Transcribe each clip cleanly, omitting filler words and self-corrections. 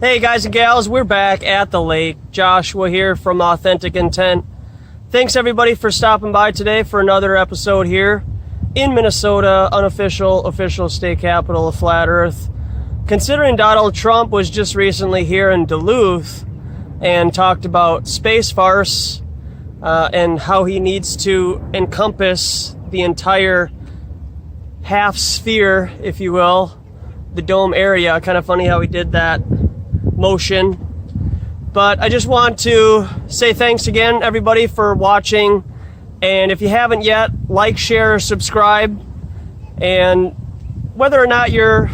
Hey guys and gals, we're back at the lake. Joshua here from Authentic Intent. Thanks everybody for stopping by today for another episode here in Minnesota, official state capital of Flat Earth. Considering Donald Trump was just recently here in Duluth and talked about space farce and how he needs to encompass the entire half sphere, if you will, the dome area. Kind of funny how he did that motion. But I just want to say thanks again everybody for watching, and if you haven't yet, like, share, subscribe. And whether or not you're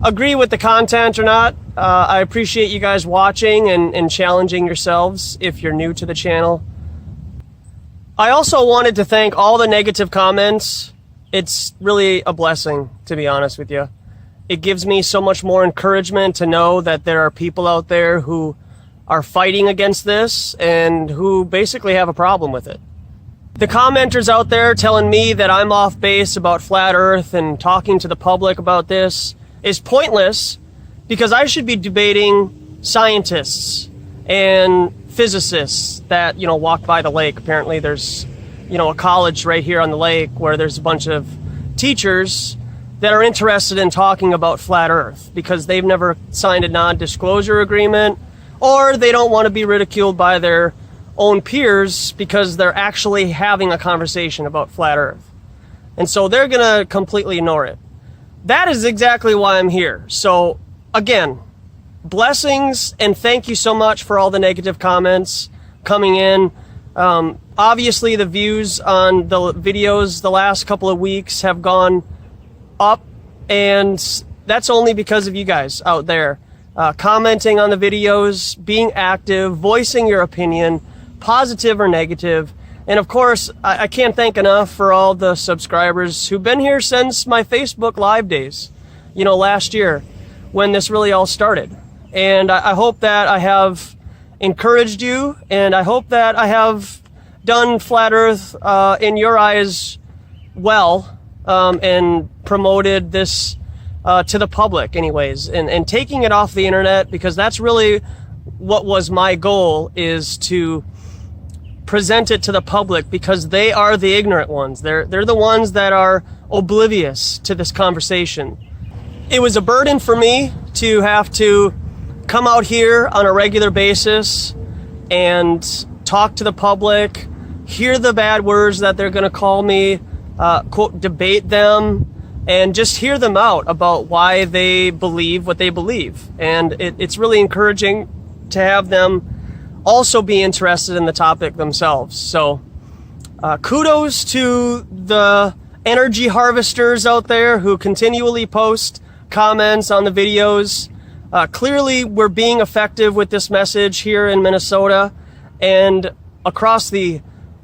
agree with the content or not, I appreciate you guys watching and challenging yourselves if you're new to the channel. I also wanted to thank all the negative comments. It's really a blessing, to be honest with you. It gives me so much more encouragement to know that there are people out there who are fighting against this and who basically have a problem with it. The commenters out there telling me that I'm off base about Flat Earth and talking to the public about this is pointless, because I should be debating scientists and physicists that, walk by the lake. Apparently there's, a college right here on the lake where there's a bunch of teachers that are interested in talking about Flat Earth because they've never signed a non-disclosure agreement, or they don't want to be ridiculed by their own peers because they're actually having a conversation about Flat Earth. And so they're going to completely ignore it. That is exactly why I'm here. So again, blessings, and thank you so much for all the negative comments coming in. Obviously the views on the videos the last couple of weeks have gone up, and that's only because of you guys out there commenting on the videos, being active, voicing your opinion, positive or negative. And of course, I can't thank enough for all the subscribers who've been here since my Facebook Live days, last year when this really all started. And I hope that I have encouraged you, and I hope that I have done Flat Earth in your eyes well, and promoted this to the public anyways, and taking it off the internet, because that's really what was my goal, is to present it to the public, because they are the ignorant ones. They're the ones that are oblivious to this conversation. It was a burden for me to have to come out here on a regular basis and talk to the public, hear the bad words that they're going to call me, quote, debate them, and just hear them out about why they believe what they believe. And it's really encouraging to have them also be interested in the topic themselves. So kudos to the energy harvesters out there who continually post comments on the videos. Clearly we're being effective with this message here in Minnesota and across the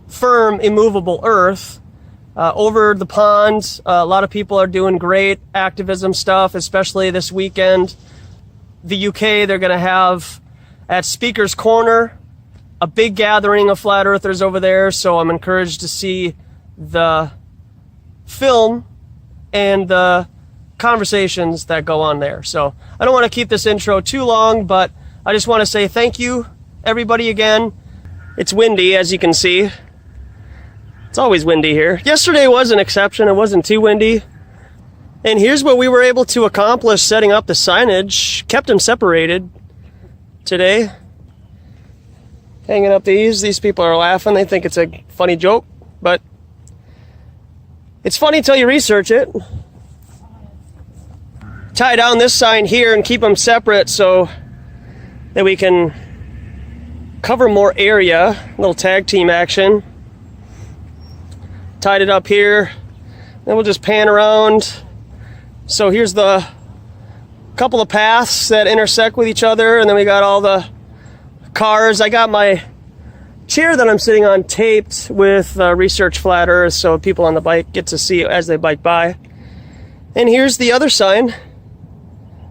firm, immovable earth. Over the pond, a lot of people are doing great activism stuff, especially this weekend. The UK, they're going to have at Speaker's Corner a big gathering of flat earthers over there, so I'm encouraged to see the film and the conversations that go on there. So I don't want to keep this intro too long, but I just want to say thank you everybody again. It's windy, as you can see. It's always windy here. Yesterday was an exception. It wasn't too windy. And here's what we were able to accomplish setting up the signage. Kept them separated today. Hanging up these people are laughing. They think it's a funny joke, but it's funny till you research it. Tie down this sign here and keep them separate so that we can cover more area. A little tag team action. Tied it up here, then we'll just pan around. So here's the couple of paths that intersect with each other, and then we got all the cars. I got my chair that I'm sitting on taped with Research Flat Earth, so people on the bike get to see it as they bike by. And here's the other sign,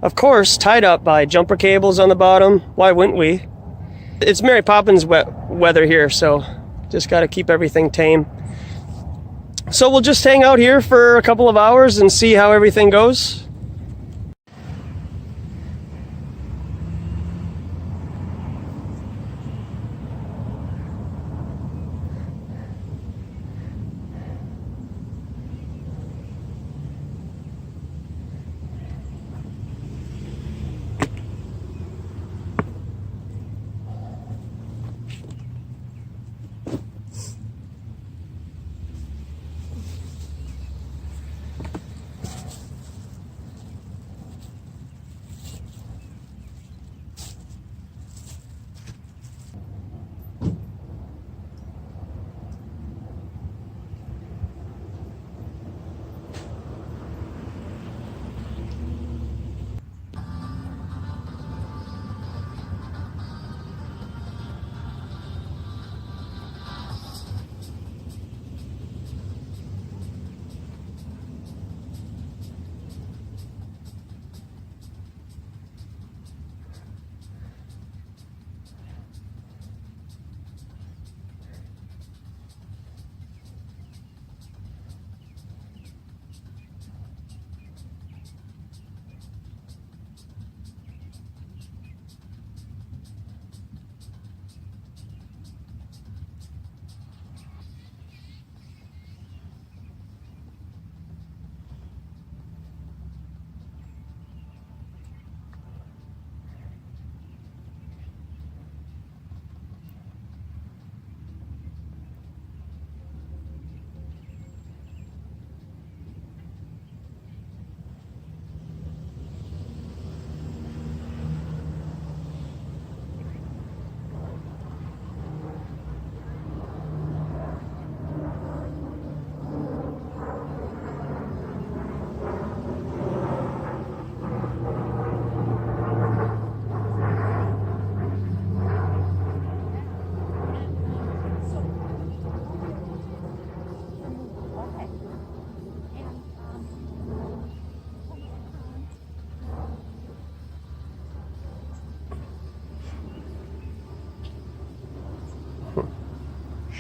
of course, tied up by jumper cables on the bottom. Why wouldn't we? It's Mary Poppins weather here, so just got to keep everything tame. So we'll just hang out here for a couple of hours and see how everything goes.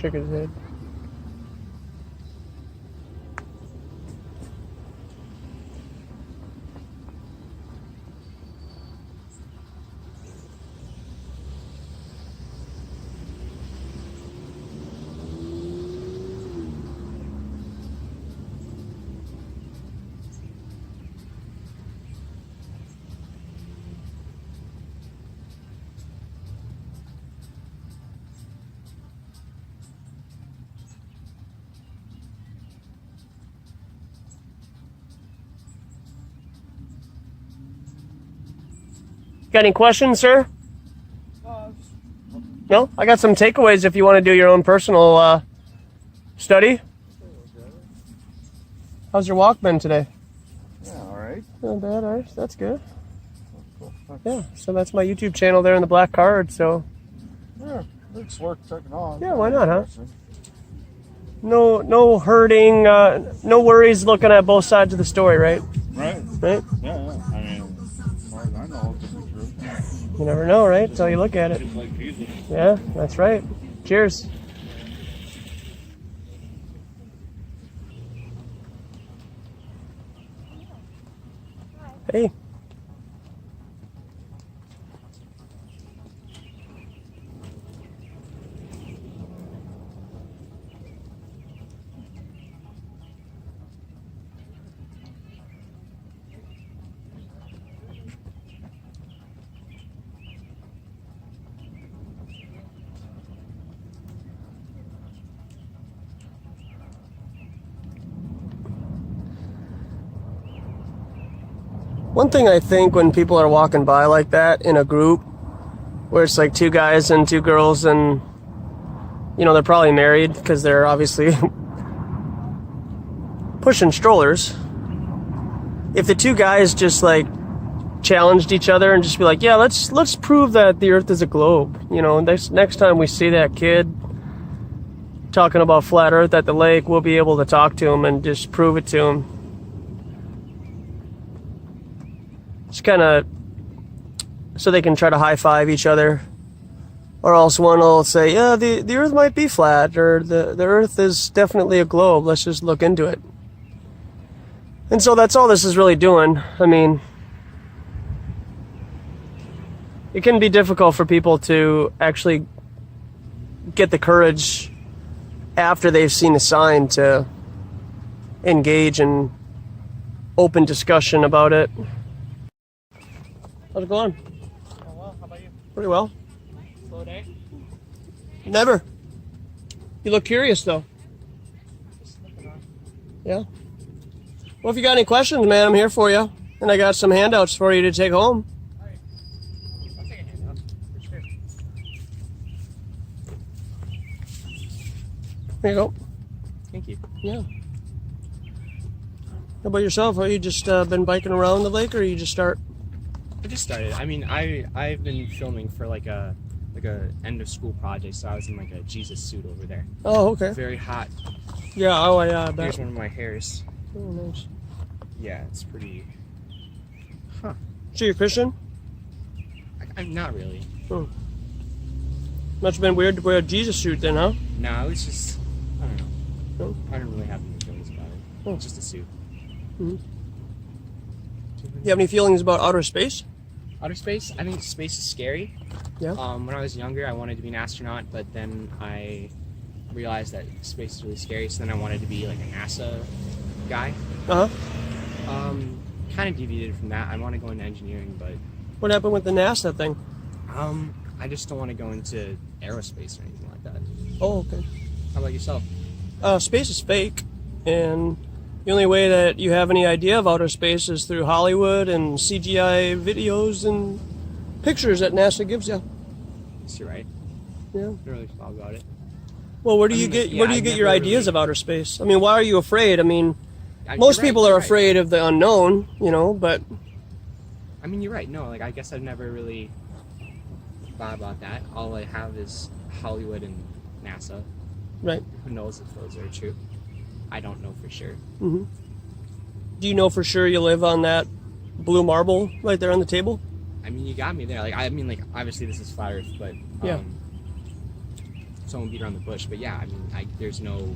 shook his head. Got any questions, sir? No? I got some takeaways if you want to do your own personal study. How's your walk been today? Yeah, alright. Not bad, alright. That's good. Cool. Yeah, so that's my YouTube channel there in the black card, so... Yeah, it's worth checking on. Yeah, why not, huh? No hurting, no worries looking at both sides of the story, right? Right. Right? Yeah. I mean, as far as I know, it could be true. You never know, right? Until you look at it. Just like Jesus. Yeah, that's right. Cheers. Hey. One thing I think when people are walking by like that in a group, where it's like two guys and two girls and, you know, they're probably married because they're obviously pushing strollers. If the two guys just like challenged each other and just be like, yeah, let's prove that the earth is a globe. You know, next time we see that kid talking about flat earth at the lake, we'll be able to talk to him and just prove it to him. Just kind of so they can try to high-five each other, or else one will say, yeah, the earth might be flat, or the earth is definitely a globe, let's just look into it. And so that's all this is really doing. I mean, it can be difficult for people to actually get the courage after they've seen a sign to engage in open discussion about it. How's it going? Oh, well, how about you? Pretty well. Slow day? Never. You look curious, though. Just looking on. Yeah. Well, if you got any questions, man, I'm here for you. And I got some handouts for you to take home. Alright. I'll take a handout. For sure. There you go. Thank you. Yeah. How about yourself? Have you just been biking around the lake, or you just start? I just started. I mean, I've been filming for like a end of school project, so I was in like a Jesus suit over there. Oh, okay. Very hot. Yeah. Oh, yeah. I bet. Here's one of my hairs. Oh, nice. Yeah, it's pretty. Huh. So you're Christian? I'm not really. Hmm. Must have been weird to wear a Jesus suit then, huh? No, it's just I don't know. No? I don't really have any feelings about it. Oh. It's just a suit. Mm-hmm. You have any feelings about outer space? Outer space? I think space is scary. Yeah. When I was younger, I wanted to be an astronaut, but then I realized that space is really scary, so then I wanted to be like a NASA guy. Uh-huh. Kind of deviated from that. I want to go into engineering, but What happened with the NASA thing? I just don't want to go into aerospace or anything like that. Oh, okay. How about yourself? Space is fake, and the only way that you have any idea of outer space is through Hollywood and CGI videos and pictures that NASA gives you. Yes, you're right. Yeah. I don't really thought about it. Well, where do you get I've your never ideas of outer space? I mean, why are you afraid? I mean, You're most right, people you're are right. afraid of the unknown, you know, but I mean, you're right. No, like I guess I've never really thought about that. All I have is Hollywood and NASA. right. Who knows if those are true? I don't know for sure. Hmm. Do you know for sure you live on that blue marble right there on the table? I mean, you got me there. Like, I mean, like obviously this is flat Earth, but Yeah. someone beat around the bush, but yeah, I mean, there's no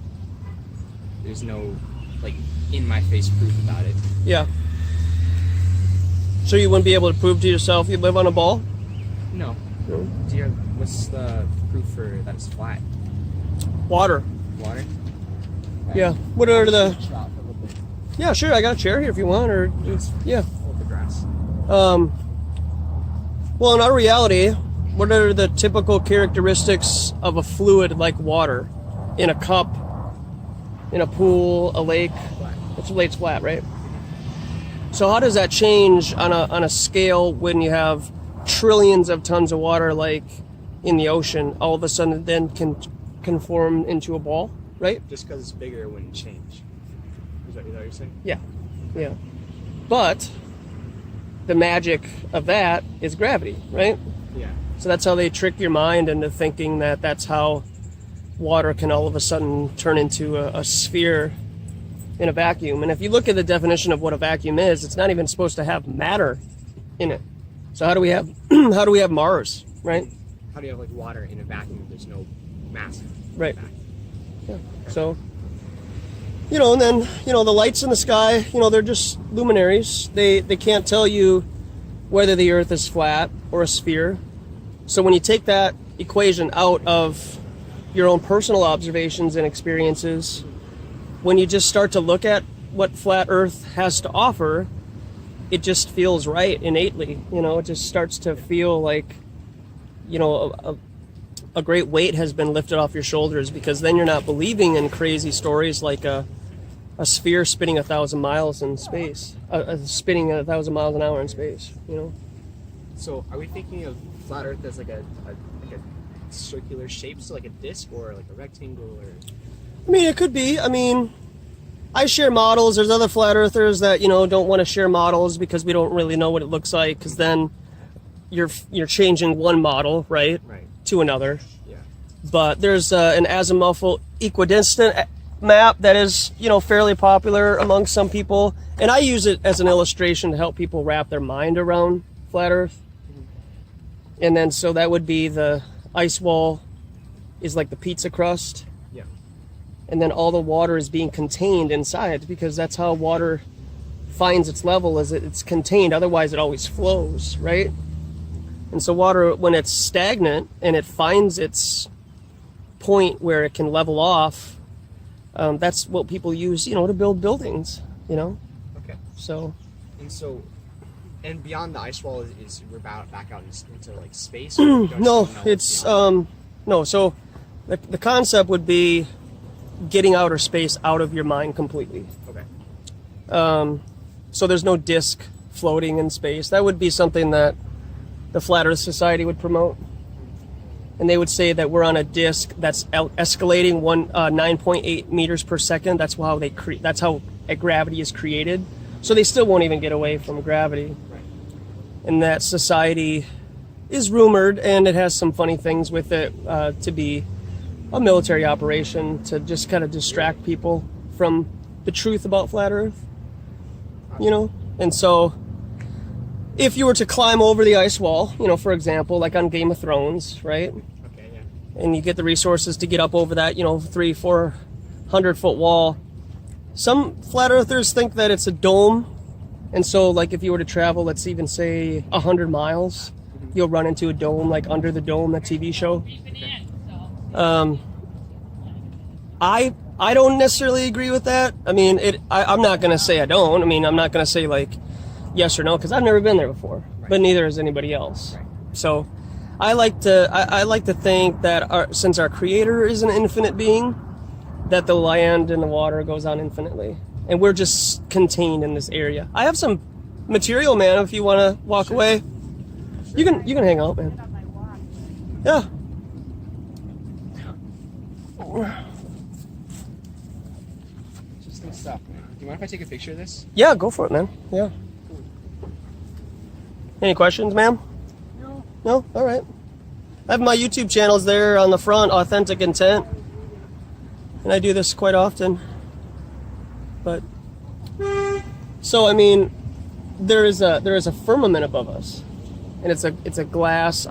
like in my face proof about it. Yeah. So you wouldn't be able to prove to yourself you live on a ball? No. No. What's the proof for that it's flat? Water. Water? Yeah. What are the... Shot a little bit. Yeah, sure. I got a chair here if you want, or yeah. Hold the grass. Well, in our reality, what are the typical characteristics of a fluid like water in a cup, in a pool, a lake? Flat. It's flat, right? So how does that change on a scale when you have trillions of tons of water, like in the ocean? All of a sudden, it then can form into a ball, right? Just because it's bigger, it wouldn't change. Is that what you're saying? Yeah, yeah. But the magic of that is gravity, right? Yeah. So that's how they trick your mind into thinking that that's how water can all of a sudden turn into a sphere in a vacuum. And if you look at the definition of what a vacuum is, it's not even supposed to have matter in it. So how do we have Mars, right? How do you have like water in a vacuum if there's no mass? Right. Yeah. So, and then, the lights in the sky, they're just luminaries. They can't tell you whether the Earth is flat or a sphere. So when you take that equation out of your own personal observations and experiences, when you just start to look at what flat Earth has to offer, it just feels right innately. It just starts to feel like, a great weight has been lifted off your shoulders, because then you're not believing in crazy stories like a sphere spinning 1,000 miles in space, spinning 1,000 miles an hour in space. So are we thinking of flat Earth as like a circular shape, so like a disc or like a rectangle, or? I mean, it could be. I mean, I share models. There's other flat earthers that, don't want to share models because we don't really know what it looks like, because then you're changing one model, right, to another. Yeah. But there's an azimuthal equidistant map that is, fairly popular among some people, and I use it as an illustration to help people wrap their mind around flat Earth. And then so that would be the ice wall is like the pizza crust. And then all the water is being contained inside, because that's how water finds its level, is it's contained. Otherwise, it always flows, right? And so water, when it's stagnant and it finds its point where it can level off, that's what people use, to build buildings, Okay. So. And beyond the ice wall is we're back out into like space? Or No, it's, no. So the concept would be getting outer space out of your mind completely. Okay. So there's no disk floating in space. That would be something that the Flat Earth Society would promote. And they would say that we're on a disk that's escalating 9.8 meters per second. That's how that's how gravity is created. So they still won't even get away from gravity. Right. And that society is rumored, and it has some funny things with it, to be a military operation to just kind of distract people from the truth about flat Earth, And so if you were to climb over the ice wall, for example, like on Game of Thrones, right? Okay, yeah. And you get the resources to get up over that, 300-400 foot wall. Some flat earthers think that it's a dome. And so like if you were to travel, let's even say 100 miles, you'll run into a dome, like Under the Dome, that TV show. I don't necessarily agree with that. I mean, I'm not going to say I don't. I mean, I'm not going to say like yes or no, because I've never been there before, but neither has anybody else. Right. So I like to think that since our Creator is an infinite being, that the land and the water goes on infinitely, and we're just contained in this area. I have some material, man. If you want to walk away, you can hang out, man. Yeah. Interesting stuff, man. Do you mind if I take a picture of this? Yeah, go for it, man. Yeah. Any questions, ma'am? No. No? All right. I have my YouTube channels there on the front, Authentic Intent. And I do this quite often. But so I mean, there is a firmament above us. And it's a glass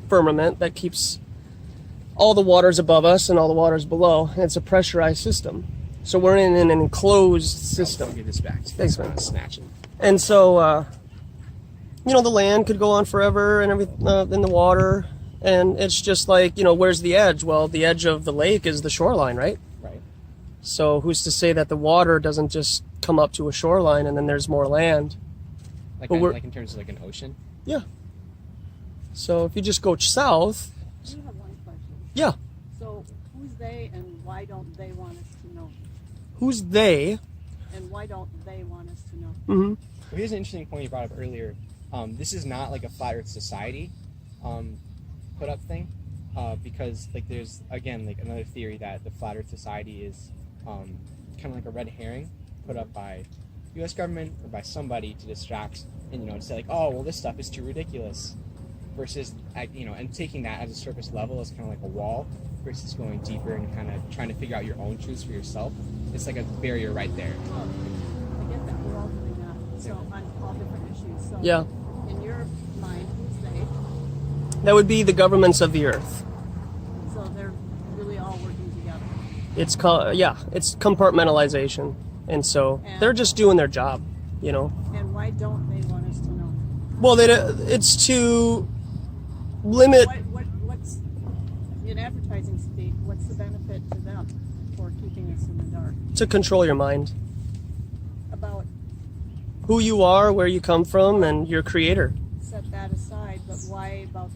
firmament that keeps all the water's above us and all the water's below. And it's a pressurized system. So we're in an enclosed system. I'll give this back. Thanks, man. Snatching. And so, you know, the land could go on forever and everything in the water. And it's just like, you know, where's the edge? Well, the edge of the lake is the shoreline, right? Right. So who's to say that the water doesn't just come up to a shoreline and then there's more land? Like, But like in terms of like an ocean? Yeah. So if you just go south. I do have one question. Yeah. So who's they and why don't they want us to know? Who's they? And why don't they want us to know? Mm-hmm. Well, here's an interesting point you brought up earlier. This is not like a Flat Earth Society put up thing, because like there's again like another theory that the Flat Earth Society is kind of like a red herring put up by U.S. government or by somebody to distract and, you know, to say like, oh well, this stuff is too ridiculous, versus, you know, and taking that as a surface level as kind of like a wall versus going deeper and kind of trying to figure out your own truths for yourself. It's like a barrier right there. Well, I get that. We're all doing that. So on all different issues. So Yeah. in your mind, who's they? That would be the governments of the earth. So they're really all working together. It's called, yeah, it's compartmentalization. And so they're just doing their job, you know. And why don't they want us to know? Well, it's to limit. What's in advertising speak? What's the benefit to them for keeping us in the dark? To control your mind. About Who you are, where you come from, and your creator. set that aside, but why about?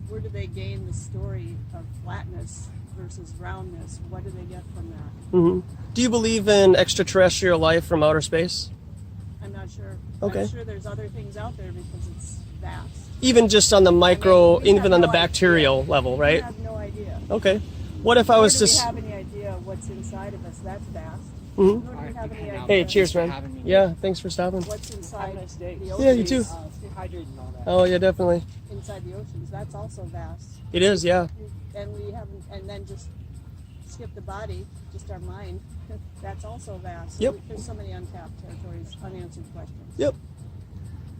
Where do they gain the story of flatness versus roundness? What do they get from that? Hmm. Do you believe in extraterrestrial life from outer space? I'm not sure. Okay. I'm sure there's other things out there because it's vast. Even just on the micro, we have even on the no bacterial idea. level, We right? have no idea. Okay. What if I Nor was do to... we have any idea what's inside of us. That's vast. Mhm. Nor do we have any idea. Hey, cheers, man. having me. Yeah, thanks for stopping. What's inside nice day. the oceans? Yeah, you too. Stay hydrated and all that. Oh, yeah, definitely. Inside the oceans. That's also vast. It is, yeah. And we haven't. And then just skip the body, just our mind. That's also vast. Yep. There's so many untapped territories, unanswered questions. Yep.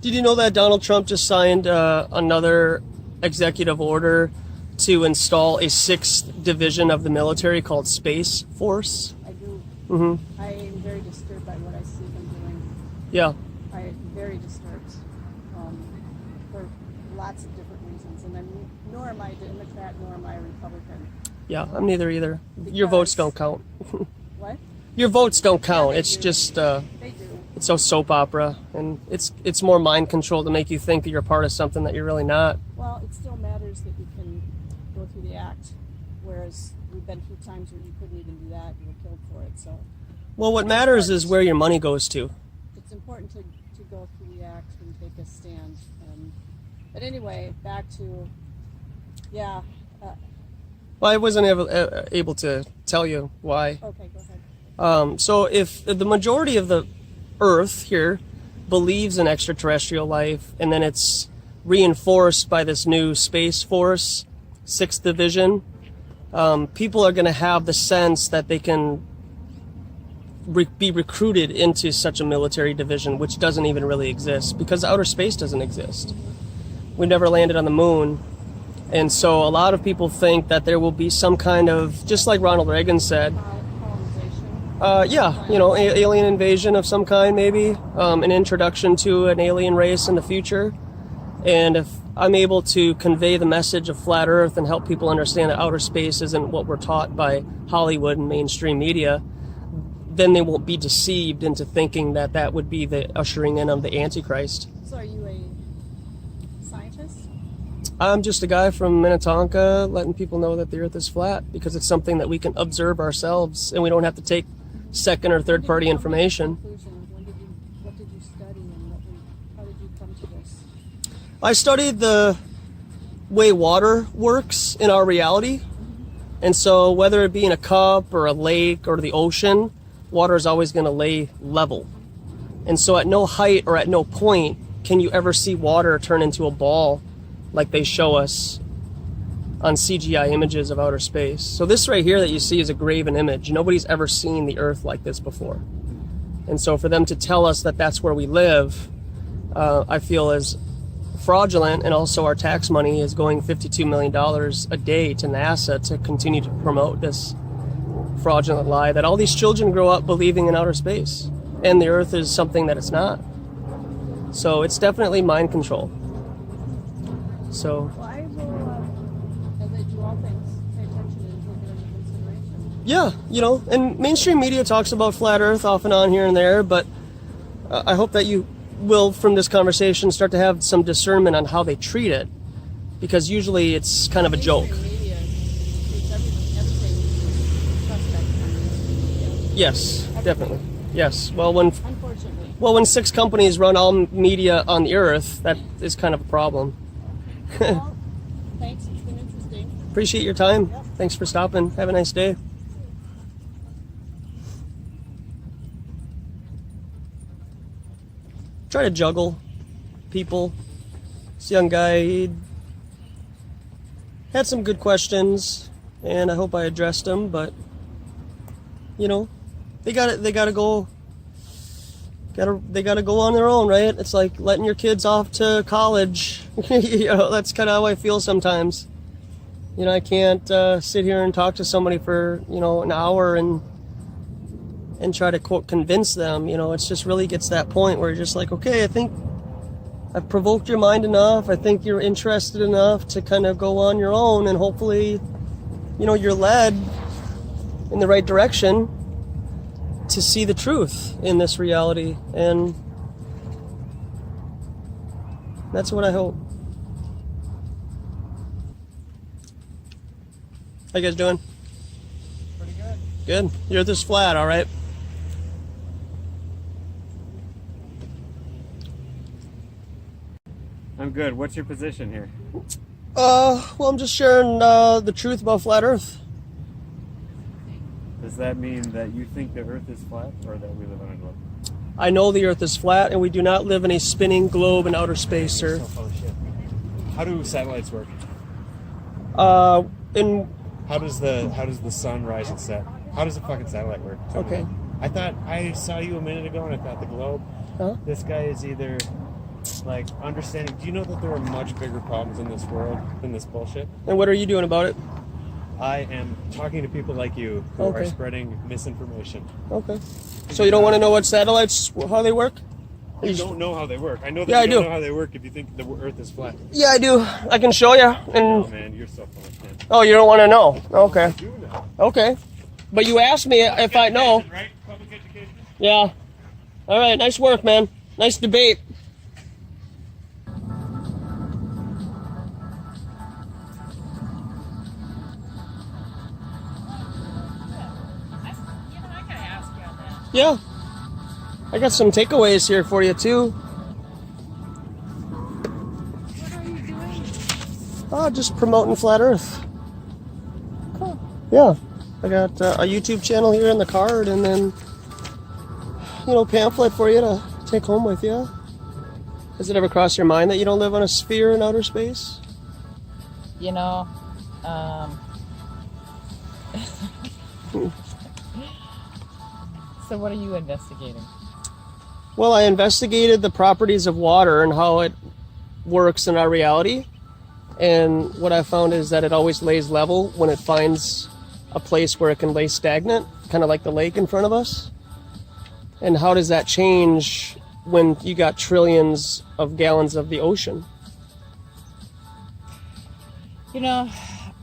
Did you know that Donald Trump just signed another executive order to install a 6th division of the military called Space Force? I do. Mm-hmm. I am very disturbed by what I see them doing. Yeah. I am very disturbed for lots of different reasons. And then, nor am I a Democrat, nor am I a Republican. Yeah, I'm neither either. Your votes don't count. What? Your votes don't count. they It's do. just... They do. it's a soap opera, and it's more mind control to make you think that you're part of something that you're really not. Well, it still matters that you can go through the act, whereas we've been through times where you couldn't even do that. You were killed for it. So Well, what matters is where your money goes to. it's important to go through the act and take a stand. But anyway, back to, yeah. Well, I wasn't able to tell you why. Okay, go ahead. So if the majority of the Earth here believes in extraterrestrial life, and then it's reinforced by this new Space Force 6th Division, people are going to have the sense that they can be recruited into such a military division, which doesn't even really exist because outer space doesn't exist. We never landed on the moon. And so a lot of people think that there will be some kind of, just like Ronald Reagan said, Colonization. yeah, you know, alien invasion of some kind, maybe, an introduction to an alien race in the future. And if I'm able to convey the message of flat Earth and help people understand that outer space isn't what we're taught by Hollywood and mainstream media, then they won't be deceived into thinking that that would be the ushering in of the Antichrist. So are you a scientist? I'm just a guy from Minnetonka letting people know that the Earth is flat because it's something that we can observe ourselves and we don't have to take second or third party information. What did you study and how did you come to this? I studied the way water works in our reality. And so whether it be in a cup or a lake or the ocean, water is always going to lay level. And so at no height or at no point can you ever see water turn into a ball like they show us on CGI images of outer space. So this right here that you see is a graven image. Nobody's ever seen the Earth like this before. And so for them to tell us that that's where we live, I feel is fraudulent, and also our tax money is going $52 million a day to NASA to continue to promote this fraudulent lie that all these children grow up believing in outer space and the Earth is something that it's not. So it's definitely mind control. So Well, I will, as I do all things, pay attention and take it into consideration. yeah, you know, and mainstream media talks about flat Earth off and on here and there, but I hope that you will, from this conversation, start to have some discernment on how they treat it, because usually it's kind of a joke. Media treats everything suspect on media. Yes, definitely. Yes. Well, when Unfortunately. 6 companies run all media on the Earth, that is kind of a problem. Well, thanks. It's been interesting. Appreciate your time. Yep. Thanks for stopping. Have a nice day. Try to juggle people. This young guy, he had some good questions, and I hope I addressed them, but you know, they gotta go on their own, right? It's like letting your kids off to college. You know, that's kind of how I feel sometimes. You know, I can't sit here and talk to somebody for, you know, an hour and try to, quote, convince them. You know, it's just really gets to that point where you're just like, okay, I think I've provoked your mind enough. I think you're interested enough to kind of go on your own, and hopefully, you know, you're led in the right direction to see the truth in this reality. And that's what I hope. How you guys doing? Pretty good. Good. You're this flat, all right? I'm good. What's your position here? Well, I'm just sharing the truth about flat Earth. Does that mean that you think the Earth is flat, or that we live on a globe? I know the Earth is flat, and we do not live in a spinning globe in outer space, sir. So full of shit. How do satellites work? In How does the sun rise and set? How does a fucking satellite work? Tell me Okay. that. I thought I saw you a minute ago, and I thought the globe. Huh? This guy is either like understanding. Do you know that there are much bigger problems in this world than this bullshit? and what are you doing about it? I am talking to people like you who are Okay. spreading misinformation. Okay. So you don't want to know what satellites, how they work? You don't know how they work. I know that Yeah, you I don't do. know how they work if you think the Earth is flat. Yeah, I do. I can show you. Oh And man, you're so full of shit. oh, you don't want to know? Okay. I do know. Okay. But you asked me if I know. Right? Public education. Yeah. All right. Nice work, man. Nice debate. Yeah. I got some takeaways here for you too. What are you doing? Oh, just promoting flat Earth. Cool. Yeah. I got a YouTube channel here in the card, and then, you know, pamphlet for you to take home with you. Has it ever crossed your mind that you don't live on a sphere in outer space? You know, so what are you investigating? Well, I investigated the properties of water and how it works in our reality. And what I found is that it always lays level when it finds a place where it can lay stagnant, kind of like the lake in front of us. And how does that change when you got trillions of gallons of the ocean? You know,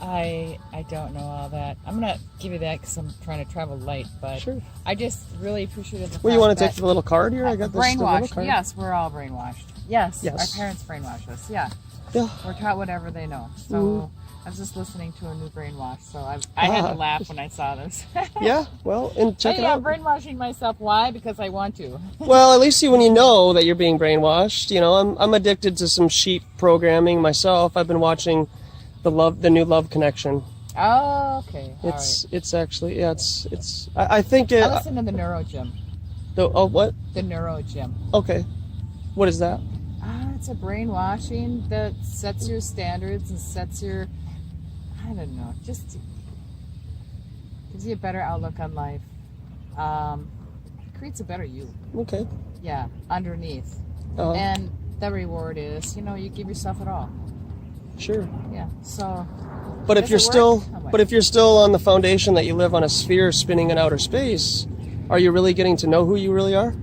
I don't know all that. I'm gonna give you that because I'm trying to travel light, but Sure. I just really appreciated the Well, you fact want to take that the little card here? I got this little brainwashed. card. Yes, we're all brainwashed. Yes, Yes. our parents brainwash us. Yeah, Yeah. we're taught whatever they know. So Mhm. I was just listening to a new brainwash, so I had to laugh when I saw this. Yeah, well, and check Hey, it out. I'm brainwashing myself. Why? Because I want to. Well, at least when you know that you're being brainwashed. You know, I'm addicted to some sheep programming myself. I've been watching the new Love Connection. Oh, okay. All right. It's actually, yeah, it's I think it. I listen to the Neuro Gym. What? The Neuro Gym. Okay. What is that? It's a brainwashing that sets your standards and sets your, I don't know, just gives you a better outlook on life. Creates a better you. Okay. Yeah, underneath. Uh, And the reward is, you give yourself it all. Sure. Yeah. So. But if Does you're it work? still, Oh, wait. but if you're still on the foundation that you live on a sphere spinning in outer space, are you really getting to know who you really are?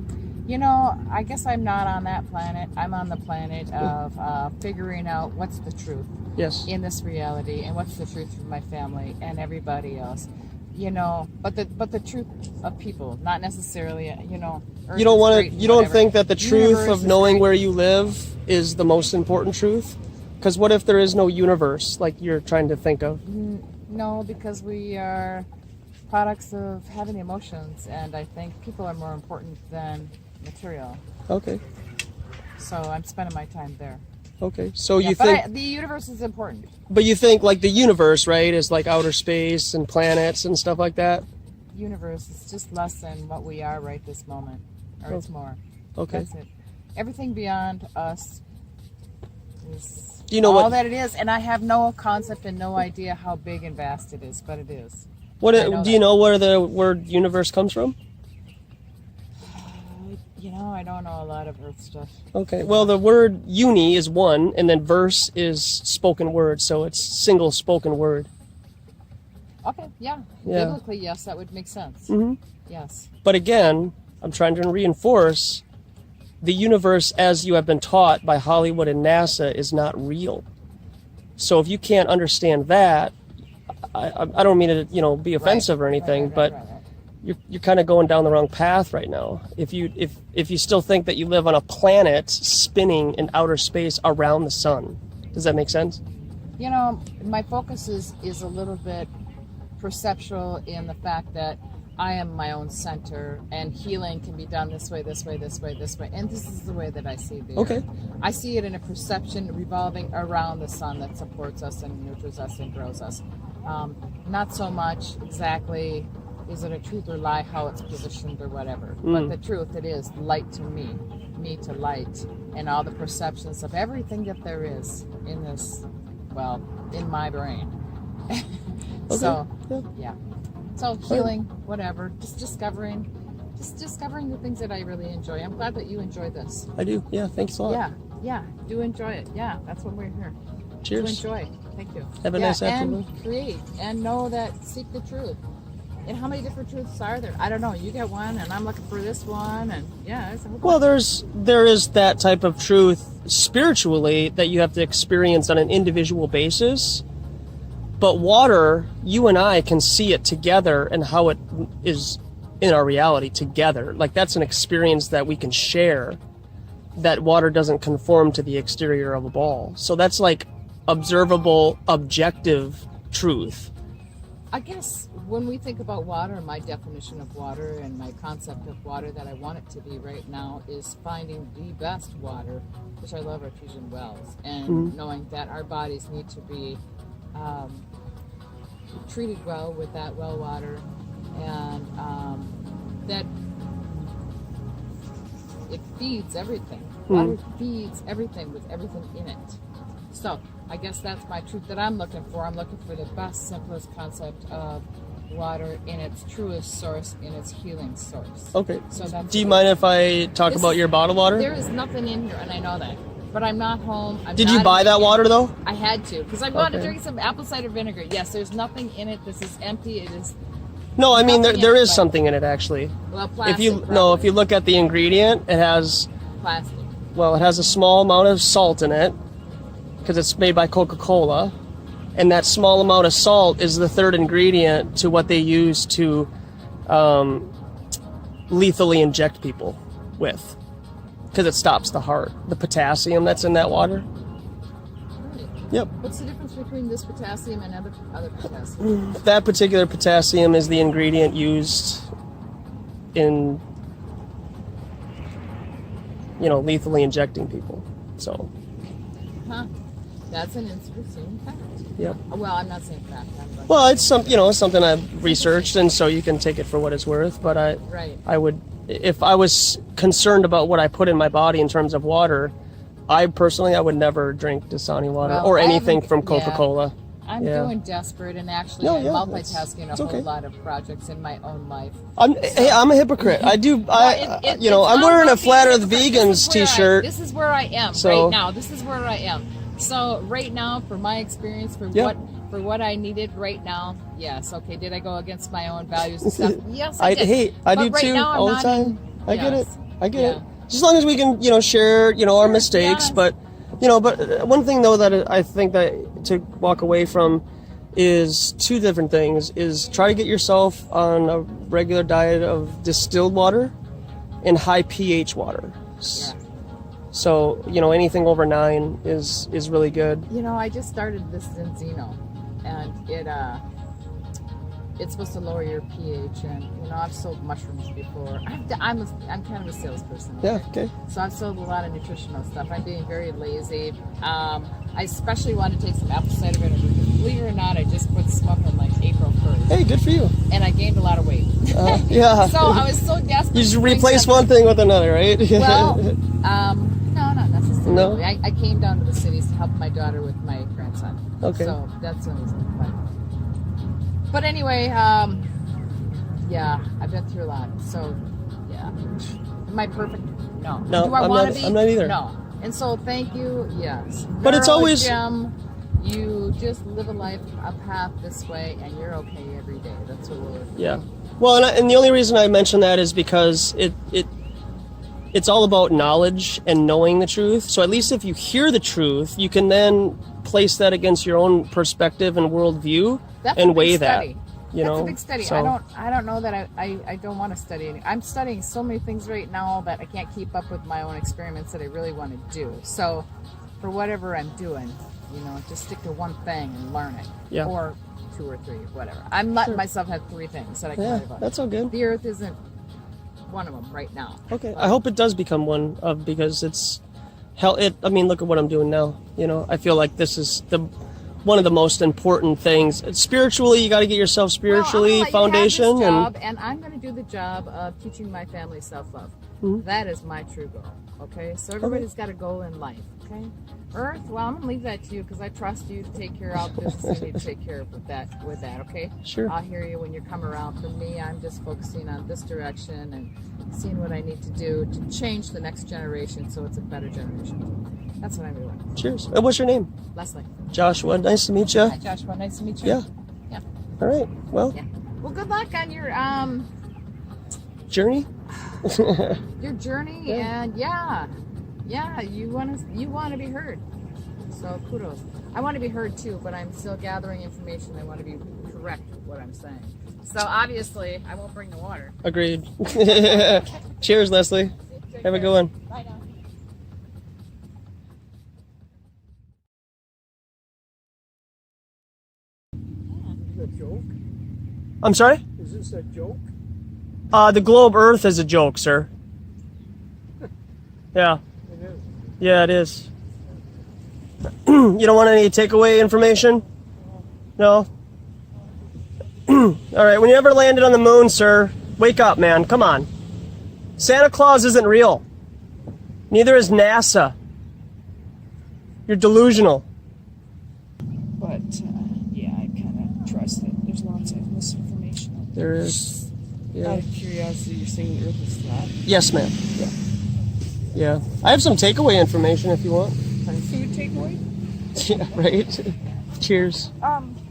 I guess I'm not on that planet. I'm on the planet of figuring out what's the truth Yes. in this reality and what's the truth for my family and everybody else. But the truth of people, not necessarily, Earth You don't is want to. great and You don't whatever. think that the truth Universe of is knowing great. where you live is the most important truth? Because what if there is no universe, like you're trying to think of? No, because we are products of having emotions, and I think people are more important than material. Okay. So I'm spending my time there. Okay. So Yeah, you but think, the universe is important. but you think like the universe, right, is like outer space and planets and stuff like that? Universe is just less than what we are right this moment, or it's more. Okay. That's it. Everything beyond us is Do you know all what? that it is, and I have no concept and no idea how big and vast it is, but it is. What I know do you that. know where the word universe comes from? I don't know a lot of Earth stuff. Okay. Well, the word uni is one, and then verse is spoken word, so it's single spoken word. Okay, yeah. Yeah. Biblically, yes, that would make sense. hmm Yes. But again, I'm trying to reinforce the universe as you have been taught by Hollywood and NASA is not real. So if you can't understand that, I don't mean to be offensive or anything, but Right. you're kind of going down the wrong path right now. If you still think that you live on a planet spinning in outer space around the sun, does that make sense? My focus is a little bit perceptual in the fact that I am my own center, and healing can be done this way, this way, this way, this way, and this is the way that I see the Okay. Earth. I see it in a perception revolving around the sun that supports us and nurtures us and grows us. Not so much exactly is it a truth or lie, how it's positioned or whatever, but the truth, it is light to me to light, and all the perceptions of everything that there is in this, in my brain. So, yeah. So healing, whatever, just discovering the things that I really enjoy. I'm glad that you enjoy this. I do. Yeah. Thanks a lot. Yeah, do enjoy it. Yeah, that's what we're here. Cheers. To enjoy. Thank you. Have a nice afternoon. And create, and know that, seek the truth. And how many different truths are there? I don't know. You get one, and I'm looking for this one, and it's a whole Well, there is that type of truth spiritually that you have to experience on an individual basis. But water, you and I can see it together and how it is in our reality together. Like that's an experience that we can share. That water doesn't conform to the exterior of a ball. So that's like observable, objective truth. I guess when we think about water, my definition of water and my concept of water that I want it to be right now is finding the best water, which I love artesian wells, and knowing that our bodies need to be treated well with that well water, and that it feeds everything. Water feeds everything with everything in it. So I guess that's my truth that I'm looking for. I'm looking for the best, simplest concept of water in its truest source, in its healing source. Okay. So that's Do you mind if I talk This- about your bottled water? There is nothing in here, and I know that. But I'm not home. Did you buy that water though? I had to, because I wanted to Okay. drink some apple cider vinegar. Yes, there's nothing in it. This is empty. It is, No, I mean Nothing there in it, is but- something in it actually. well, plastic. If you look at the ingredient, it has Plastic. it has a small amount of salt in it because it's made by Coca-Cola, and that small amount of salt is the third ingredient to what they use to lethally inject people with, because it stops the heart. The potassium that's in that water. Right. Yep. What's the difference between this potassium and other potassium? That particular potassium is the ingredient used in, lethally injecting people. So, Huh? That's an interesting fact. yep. Well, I'm not saying fact. I'm Well, it's something I've researched, and so you can take it for what it's worth. But right. I would, if I was concerned about what I put in my body in terms of water, I would never drink Dasani water Well, or I anything haven't- from yeah. Coca-Cola. I'm doing desperate, and actually No, I'm yeah, multitasking it's a whole okay. lot of projects in my own life. Hey, I'm a hypocrite. I do. I'm wearing a Flat Earth Vegans T-shirt. This is where I am right now. This is where I am. So right now, for my experience, for what I needed right now, yes. Okay, did I go against my own values and stuff? Yes, I did. Hey, I do right too, now, all the time. I get it. I get it. Yeah. Just as long as we can, share, our mistakes. Yeah. But one thing though that I think that to walk away from is two different things: is try to get yourself on a regular diet of distilled water and high pH water. Yeah. So anything over 9 is really good. I just started this Enzino, and it's supposed to lower your pH. And I've sold mushrooms before. I'm kind of a salesperson. Yeah. Okay. So I've sold a lot of nutritional stuff. I'm being very lazy. I especially want to take some apple cider vinegar. Believe it or not, I just quit smoking like April 1st. Hey, good for you. And I gained a lot of weight. Yeah. So I was so desperate. You just replace one thing with another, right? Well, no, not necessarily. No? I came down to the cities to help my daughter with my grandson. Okay. So that's the reason. But anyway, yeah, I've been through a lot. So, yeah. Am I perfect? No. No, Do I want to be? I'm not either. No. And so, thank you. Yes. But it's always Jim, you just live a path this way, and you're okay every day. That's what we're. Yeah. Well, and the only reason I mention that is because it's all about knowledge and knowing the truth. So at least if you hear the truth, you can then place that against your own perspective and worldview and weigh that. That's a big study. So, I don't know that I don't want to study any. I'm studying so many things right now that I can't keep up with my own experiments that I really want to do. So for whatever I'm doing, just stick to one thing and learn it. Yeah. Or 2 or 3, whatever. I'm letting myself have 3 things that I can write about. That's all good. The Earth isn't one of them right now. Okay. I hope it does become one because it's hell. I mean, look at what I'm doing now. I feel like this is one of the most important things. Spiritually, you got to get yourself spiritually foundation, and I'm going to do the job of teaching my family self-love. Mm-hmm. That is my true goal. Okay, so everybody's got a goal in life. Okay, Earth. Well, I'm going to leave that to you because I trust you to take care of business you need to take care of with that. Okay. Sure. I'll hear you when you come around. For me, I'm just focusing on this direction and seeing what I need to do to change the next generation so it's a better generation. That's what I'm doing. Cheers. And what's your name? Leslie. Joshua. Nice to meet you. Hi, Joshua. Nice to meet you. Yeah. Yeah. All right. Well. Yeah. Well, good luck on your journey. Your journey, and yeah, you want to be heard. So kudos. I want to be heard too, but I'm still gathering information. I want to be correct with what I'm saying. So obviously, I won't bring the water. Agreed. Cheers, Leslie. Have a good one. Bye now. Is that a joke? I'm sorry? Is this a joke? The globe Earth is a joke, sir. Yeah. It is. Yeah, it is. You don't want any takeaway information? No? All right, when you ever landed on the moon, sir, wake up, man. Come on. Santa Claus isn't real. Neither is NASA. You're delusional. But, yeah, I kind of trust that there's lots of misinformation out there. There is. Yeah. Out of curiosity, you're saying the Earth is flat? Yes, ma'am. Yeah. I have some takeaway information if you want. Food takeaway? Yeah, right? Cheers.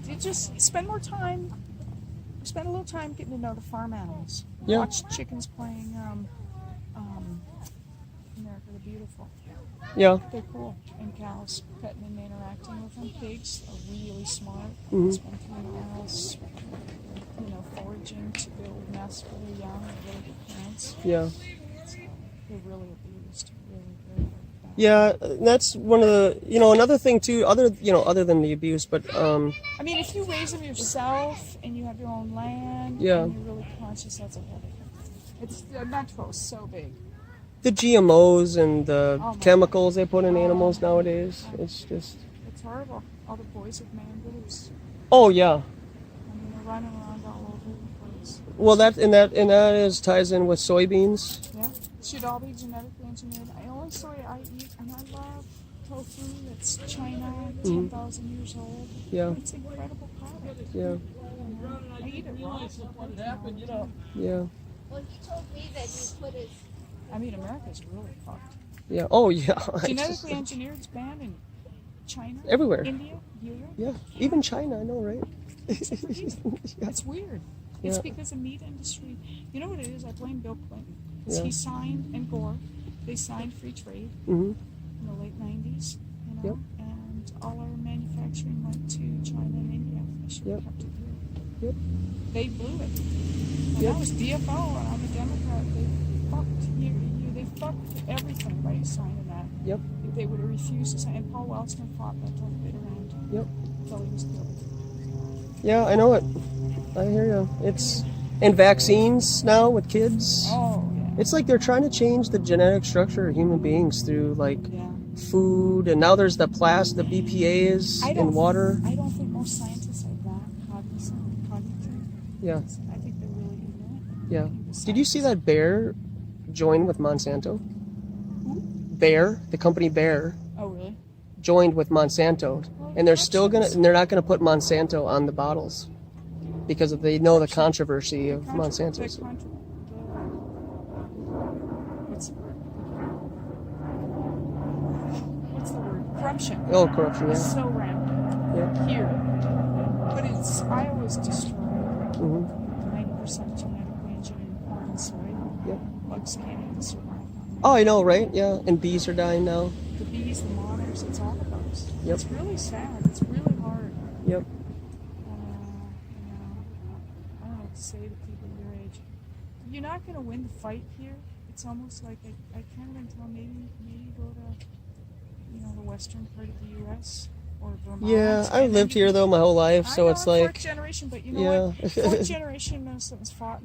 You just spend more time, spend a little time getting to know the farm animals. Yeah. Watch chickens playing, America the Beautiful. Yeah. They're cool. And cows, petting and interacting with them. Pigs are really smart. Mhm. Spend 3 hours, foraging to build nests for their young. They're really good parents. Yeah. They're really abused. Really, really bad. Yeah, that's one of the, another thing too, other than the abuse, but, I mean, if you raise them yourself and you have your own land, Yeah. and you're really conscious, that's a whole different. The metro is so big. the GMOs and the Oh, my chemicals they put in animals nowadays, it's just, It's horrible. All the boys with man boobs. oh yeah. I mean, they're running around all over the place. Well, that ties in with soybeans. Yeah. Should all be genetically engineered. The only soy I eat, and I love tofu that's China, 10,000 years old. Yeah. It's an incredible product. Yeah. I eat it raw. Yeah. Well, he told me that he put his. I mean, America's really fucked. Yeah. Oh, yeah. Genetically engineered is banned in China, Everywhere. India, Europe. Yeah. Even China, I know, right? Yeah. It's weird. Yeah. It's because of meat industry. You know what it is? I blame Bill Clinton. 'Cause Yeah. he signed, and Gore, they signed free trade Mm-hmm. in the late 90s, you know, Yep. and all our manufacturing went to China and India. They should have Yep. kept it here. Yep. They blew it. And Yep. that was DFO, and I'm a Democrat. They fucked they fucked everything by signing that. Yep. If they would have refused to sign, and Paul Wellstone fought that till the bitter end. Yep. Until he was killed. Yeah, I know it. I hear you. And vaccines now with kids. Oh, yeah. It's like they're trying to change the genetic structure of human beings through like Yeah. food, and now there's the the BPA's in water. I don't think most scientists are that cognitive. Yeah. I think they're really ignorant. Yeah. Did you see that Bayer joined with Monsanto? Bayer, the company Bayer, Oh, really? joined with Monsanto, and they're not gonna put Monsanto on the bottles because they know the controversy of Monsanto's. What's the word? Corruption. Oh, corruption, It's yeah. so rampant Yeah. here. But Iowa's destroyed. Mm-hmm. 90% genetically engineered corn and soy. Yep. Bugs can't even survive. Oh, I know, right? Yeah, and bees are dying now. The bees, the monarchs, it's all of those. Yep. It's really sad. It's really hard. Yep. I don't know what to say to people your age. You're not going to win the fight here. It's almost like I can't even tell. Maybe go to the western part of the U.S. or Vermont. Yeah, I lived here though my whole life, so it's like fourth generation, but you know yeah. what? Fourth generation Minnesotans fought,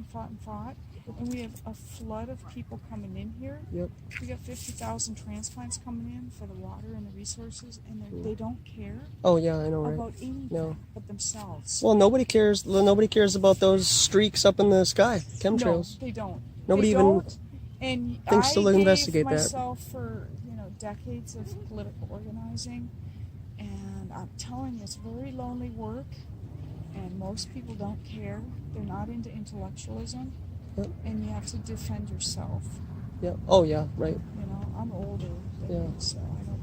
and we have a flood of people coming in here. Yep. We got 50,000 transplants coming in for the water and the resources, and they don't care Oh yeah, I know, right? about anything No. but themselves. Well, nobody cares. Nobody cares about those streaks up in the sky, chemtrails. No, they don't. Nobody They even don't. And thinks to I investigate gave that. myself for decades of political organizing, and I'm telling you, it's very lonely work, and most people don't care. They're not into intellectualism, Yep. and you have to defend yourself. Yeah. Oh yeah, right. I'm older, so I don't.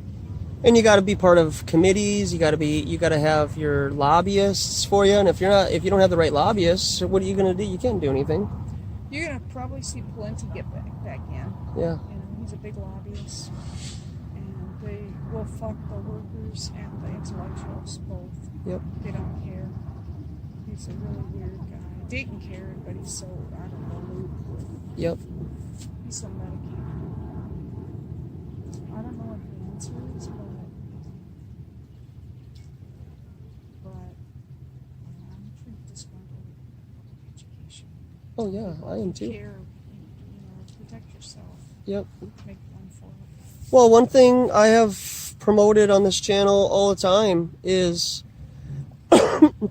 And you got to be part of committees. You got to have your lobbyists for you. And if you don't have the right lobbyists, what are you going to do? You can't do anything. You're gonna probably see Plenty get back in. Yeah. He's a big lobbyist, and they will fuck the workers and the intellectuals both. Yep. They don't care. He's a really weird guy. Dayton cared, but he's so I don't know. Luke. Yep. He's so medicated. I don't know what the answer is, but I'm pretty disgruntled with education. Oh yeah, I am too. Care, protect yourself. Yep. Make one for it. Well, one thing I have promoted on this channel all the time is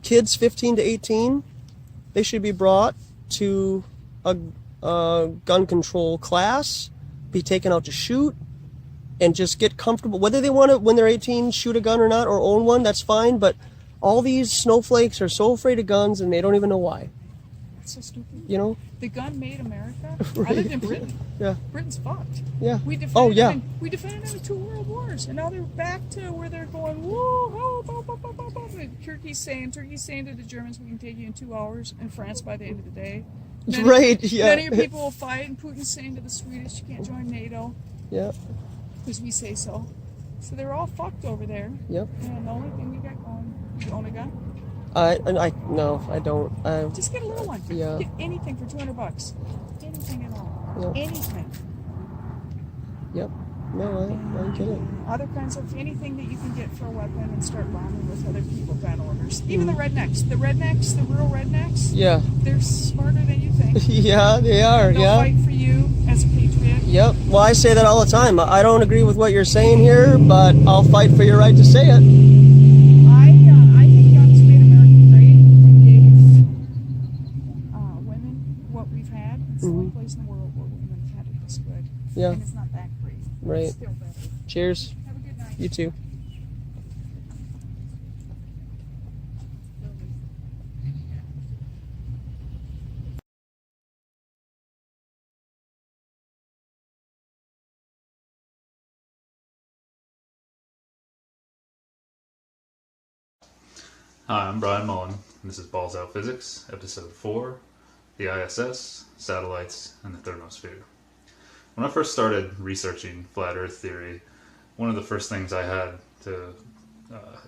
kids 15 to 18, they should be brought to a gun control class, be taken out to shoot, and just get comfortable. Whether they want to, when they're 18, shoot a gun or not, or own one, that's fine, but all these snowflakes are so afraid of guns and they don't even know why. That's so stupid. The gun made America. Right. I lived in Britain. Yeah. Britain's fucked. Yeah. We defended Oh, yeah. we defended them in 2 world wars, and now they're back to where they're going. Whoa, Turkey's saying to the Germans, "We can take you in 2 hours," and France by the end of the day. Right, yeah. Many people will fight, and Putin's saying to the Swedish, "You can't join NATO," Yeah. because we say so. So they're all fucked over there. Yep. And the only thing we got going, you own a gun? No, I don't. Just get a little one. Yeah. Get anything for $200. Anything at all. Yep. Anything. Yep. No, I get it. Other kinds of anything that you can get for a weapon and start bombing with other people gun orders. Even the rednecks, the rural rednecks. Yeah. They're smarter than you think. Yeah, they are. They'll Yeah. fight for you as a patriot. Yep. Well, I say that all the time. I don't agree with what you're saying here, but I'll fight for your right to say it. I think guns made America great and gave women what we've had. It's the only place in the world where women have had it this good. Yeah. And it's not that great. Right. It's still better. Cheers. Have a good night. You too. Hi, I'm Brian Mullin, and this is Balls Out Physics, Episode 4, the ISS, Satellites, and the Thermosphere. When I first started researching Flat Earth theory, one of the first things I had to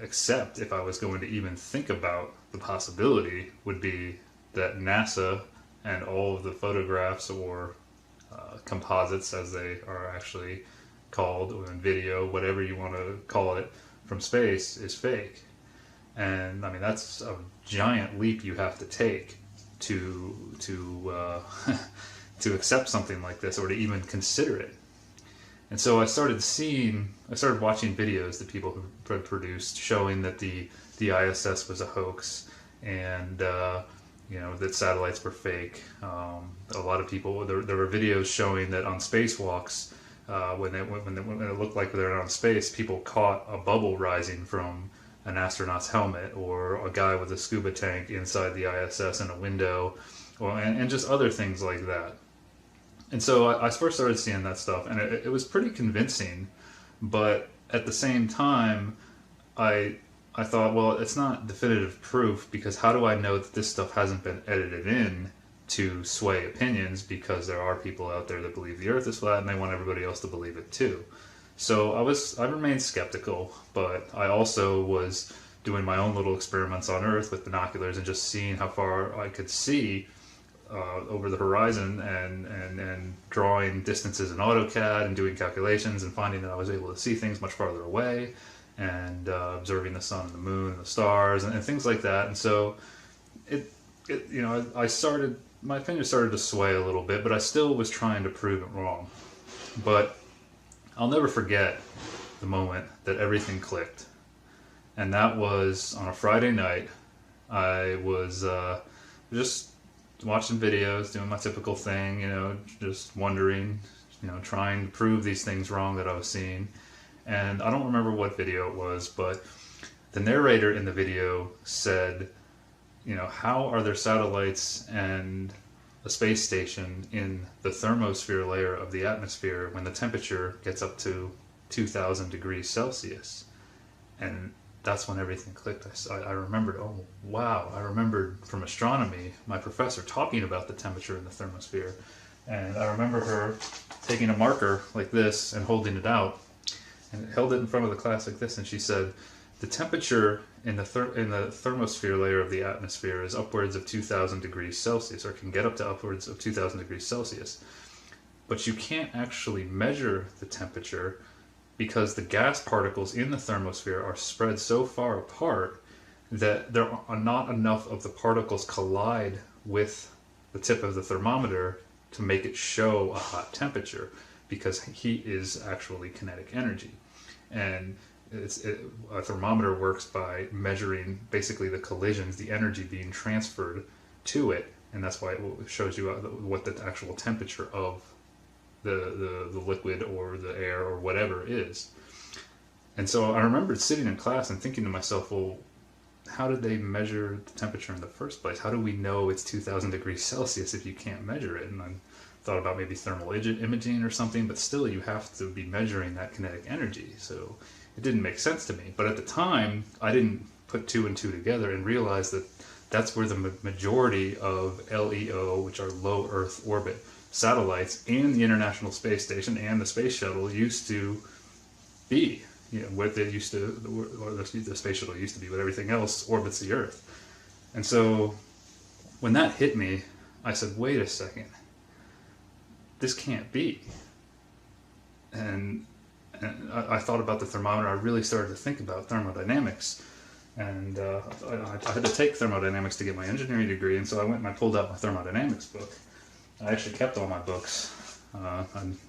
accept, if I was going to even think about the possibility, would be that NASA and all of the photographs or composites, as they are actually called, or in video, whatever you want to call it, from space is fake. And I mean, that's a giant leap you have to take to to accept something like this, or to even consider it. And so I started watching videos that people had produced showing that the ISS was a hoax, and that satellites were fake. A lot of people, there were videos showing that on spacewalks, when it looked like they were on space, people caught a bubble rising from an astronaut's helmet, or a guy with a scuba tank inside the ISS in a window, and just other things like that. And so I first started seeing that stuff, and it was pretty convincing, but at the same time, I thought, well, it's not definitive proof, because how do I know that this stuff hasn't been edited in to sway opinions, because there are people out there that believe the Earth is flat, and they want everybody else to believe it too. So I remained skeptical, but I also was doing my own little experiments on Earth with binoculars and just seeing how far I could see over the horizon, and drawing distances in AutoCAD and doing calculations and finding that I was able to see things much farther away, and observing the sun and the moon and the stars and things like that. And so my opinion started to sway a little bit, but I still was trying to prove it wrong. But I'll never forget the moment that everything clicked. And that was on a Friday night. I was just watching videos, doing my typical thing, just wondering, trying to prove these things wrong that I was seeing. And I don't remember what video it was, but the narrator in the video said, how are there satellites and a space station in the thermosphere layer of the atmosphere when the temperature gets up to 2,000 degrees Celsius? And that's when everything clicked. I remembered, oh wow, I remembered from astronomy, my professor talking about the temperature in the thermosphere. And I remember her taking a marker like this and holding it out, and held it in front of the class like this, and she said, the temperature in the thermosphere layer of the atmosphere is upwards of 2,000 degrees Celsius, or can get up to upwards of 2,000 degrees Celsius. But you can't actually measure the temperature, because the gas particles in the thermosphere are spread so far apart that there are not enough of the particles collide with the tip of the thermometer to make it show a hot temperature, because heat is actually kinetic energy. And a thermometer works by measuring basically the collisions, the energy being transferred to it, and that's why it shows you what the actual temperature of the liquid or the air or whatever is. And so I remember sitting in class and thinking to myself, well, how did they measure the temperature in the first place? How do we know it's 2,000 degrees Celsius if you can't measure it? And I thought about maybe thermal imaging or something, but still you have to be measuring that kinetic energy. So it didn't make sense to me. But at the time, I didn't put two and two together and realize that that's where the majority of LEO, which are low Earth orbit satellites, and the International Space Station and the Space Shuttle used to be. What they used to, or the Space Shuttle used to be, but everything else orbits the Earth. And so when that hit me, I said, wait a second, this can't be. And I thought about the thermometer. I really started to think about thermodynamics, and I had to take thermodynamics to get my engineering degree, and so I went and I pulled out my thermodynamics book. I actually kept all my books. I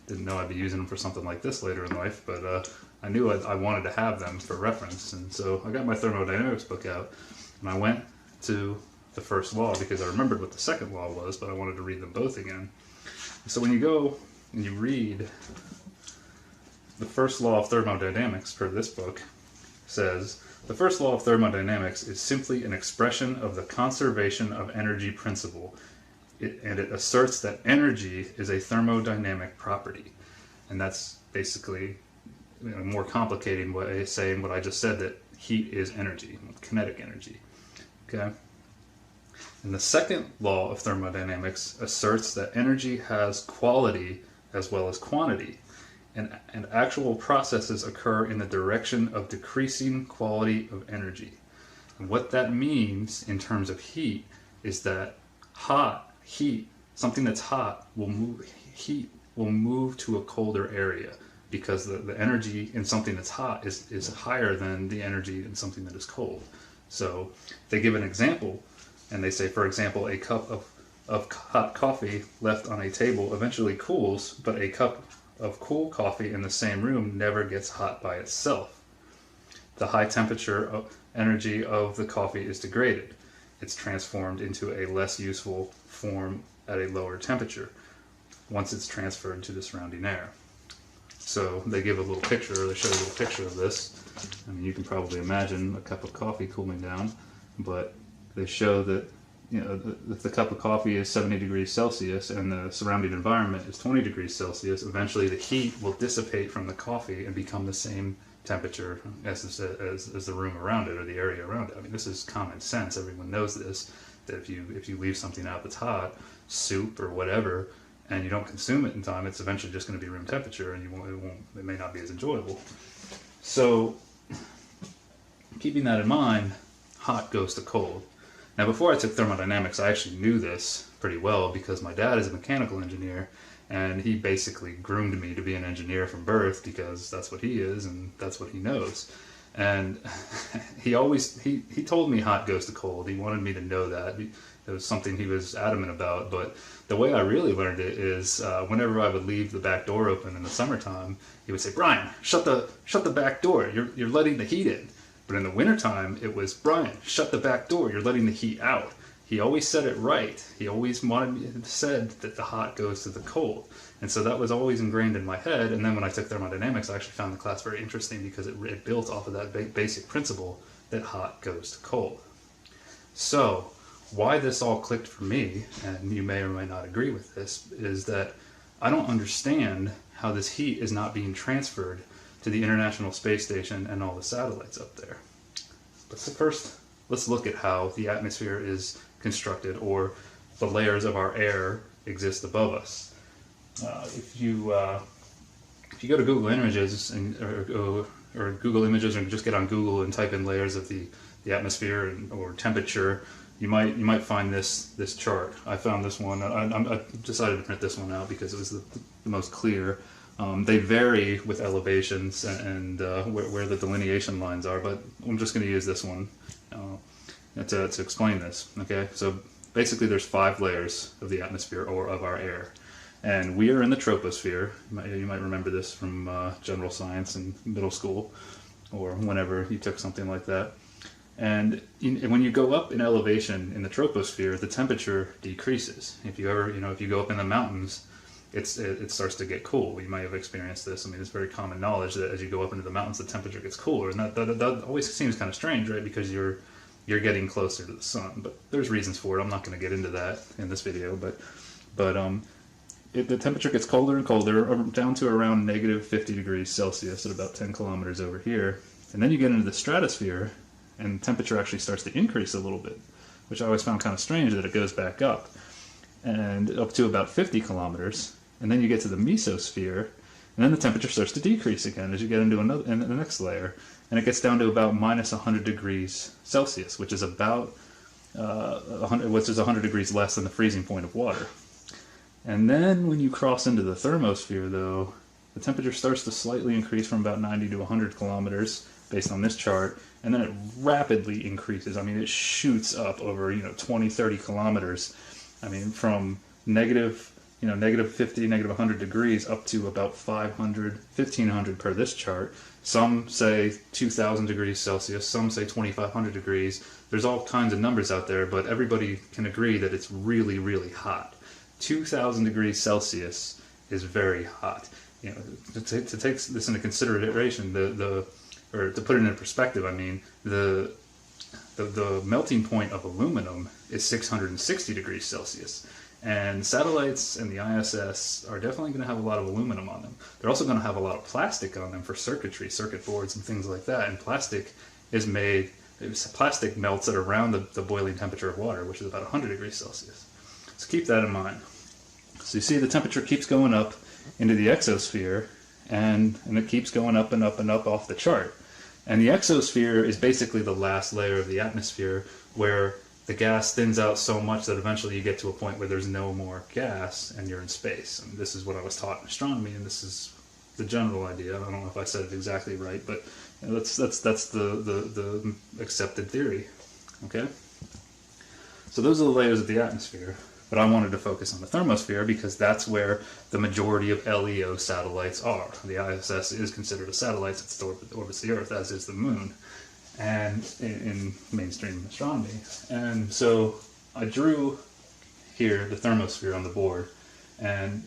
didn't know I'd be using them for something like this later in life, but I knew I wanted to have them for reference, and so I got my thermodynamics book out, and I went to the first law because I remembered what the second law was, but I wanted to read them both again. So when you go and you read the first law of thermodynamics per this book says, the first law of thermodynamics is simply an expression of the conservation of energy principle, and it asserts that energy is a thermodynamic property. And that's basically a more complicated way of saying what I just said, that heat is energy, kinetic energy. Okay? And the second law of thermodynamics asserts that energy has quality as well as quantity, and actual processes occur in the direction of decreasing quality of energy. And what that means in terms of heat is that heat, something that's hot heat will move to a colder area, because the energy in something that's hot is higher than the energy in something that is cold. So they give an example, and they say, for example, a cup of hot coffee left on a table eventually cools, but a cup of cool coffee in the same room never gets hot by itself. The high temperature of energy of the coffee is degraded. It's transformed into a less useful form at a lower temperature once it's transferred to the surrounding air. So they give a little picture, or they show a little picture of this. I mean, you can probably imagine a cup of coffee cooling down, but they show that, you know, if the cup of coffee is 70 degrees Celsius and the surrounding environment is 20 degrees Celsius, eventually the heat will dissipate from the coffee and become the same temperature as the room around it, or the area around it. I mean, this is common sense. Everyone knows this, that if you leave something out that's hot, soup or whatever, and you don't consume it in time, it's eventually just going to be room temperature, and it may not be as enjoyable. So, keeping that in mind, hot goes to cold. Now, before I took thermodynamics, I actually knew this pretty well, because my dad is a mechanical engineer, and he basically groomed me to be an engineer from birth, because that's what he is and that's what he knows. And he told me hot goes to cold. He wanted me to know that. It was something he was adamant about. But the way I really learned it is whenever I would leave the back door open in the summertime, he would say, "Brian, shut the back door. You're letting the heat in." But in the wintertime, it was, "Brian, shut the back door. You're letting the heat out." He always said it right. He always said that the hot goes to the cold. And so that was always ingrained in my head. And then when I took thermodynamics, I actually found the class very interesting, because it built off of that basic principle that hot goes to cold. So why this all clicked for me, and you may or may not agree with this, is that I don't understand how this heat is not being transferred to the International Space Station and all the satellites up there. But first, let's look at how the atmosphere is constructed, or the layers of our air exist above us. If you go to Google Images or Google Images, or just get on Google and type in layers of the atmosphere or temperature, you might find this chart. I found this one. I decided to print this one out because it was the most clear. They vary with elevations and where the delineation lines are, but I'm just going to use this one to explain this. Okay, so basically there's 5 layers of the atmosphere, or of our air, and we are in the troposphere. You might remember this from general science in middle school, or whenever you took something like that. And when you go up in elevation in the troposphere, the temperature decreases. If you go up in the mountains, it starts to get cool. You might have experienced this. I mean, it's very common knowledge that as you go up into the mountains, the temperature gets cooler, and that always seems kind of strange, right? Because you're getting closer to the sun. But there's reasons for it. I'm not going to get into that in this video, but the temperature gets colder and colder, down to around negative 50 degrees Celsius at about 10 kilometers over here, and then you get into the stratosphere, and temperature actually starts to increase a little bit, which I always found kind of strange that it goes back up, and up to about 50 kilometers. And then you get to the mesosphere, and then the temperature starts to decrease again as you get into the next layer, and it gets down to about minus 100 degrees Celsius, which is about 100 degrees less than the freezing point of water. And then when you cross into the thermosphere, though, the temperature starts to slightly increase from about 90 to 100 kilometers, based on this chart, and then it rapidly increases. I mean, it shoots up over 20, 30 kilometers. I mean, from negative 50, negative 100 degrees up to about 500, 1500 per this chart. Some say 2000 degrees Celsius, some say 2500 degrees. There's all kinds of numbers out there, but everybody can agree that it's really, really hot. 2000 degrees Celsius is very hot. to take this into consideration, or to put it in perspective, I mean, the melting point of aluminum is 660 degrees Celsius. And satellites and the ISS are definitely going to have a lot of aluminum on them. They're also going to have a lot of plastic on them for circuitry, circuit boards, and things like that. And plastic melts at around the boiling temperature of water, which is about 100 degrees Celsius. So keep that in mind. So you see the temperature keeps going up into the exosphere, and it keeps going up and up and up off the chart. And the exosphere is basically the last layer of the atmosphere, where the gas thins out so much that eventually you get to a point where there's no more gas and you're in space. And this is what I was taught in astronomy, and this is the general idea. I don't know if I said it exactly right, but that's the accepted theory. Okay? So those are the layers of the atmosphere. But I wanted to focus on the thermosphere because that's where the majority of LEO satellites are. The ISS is considered a satellite since it orbits the Earth, as is the Moon, and in mainstream astronomy. And so I drew here the thermosphere on the board, and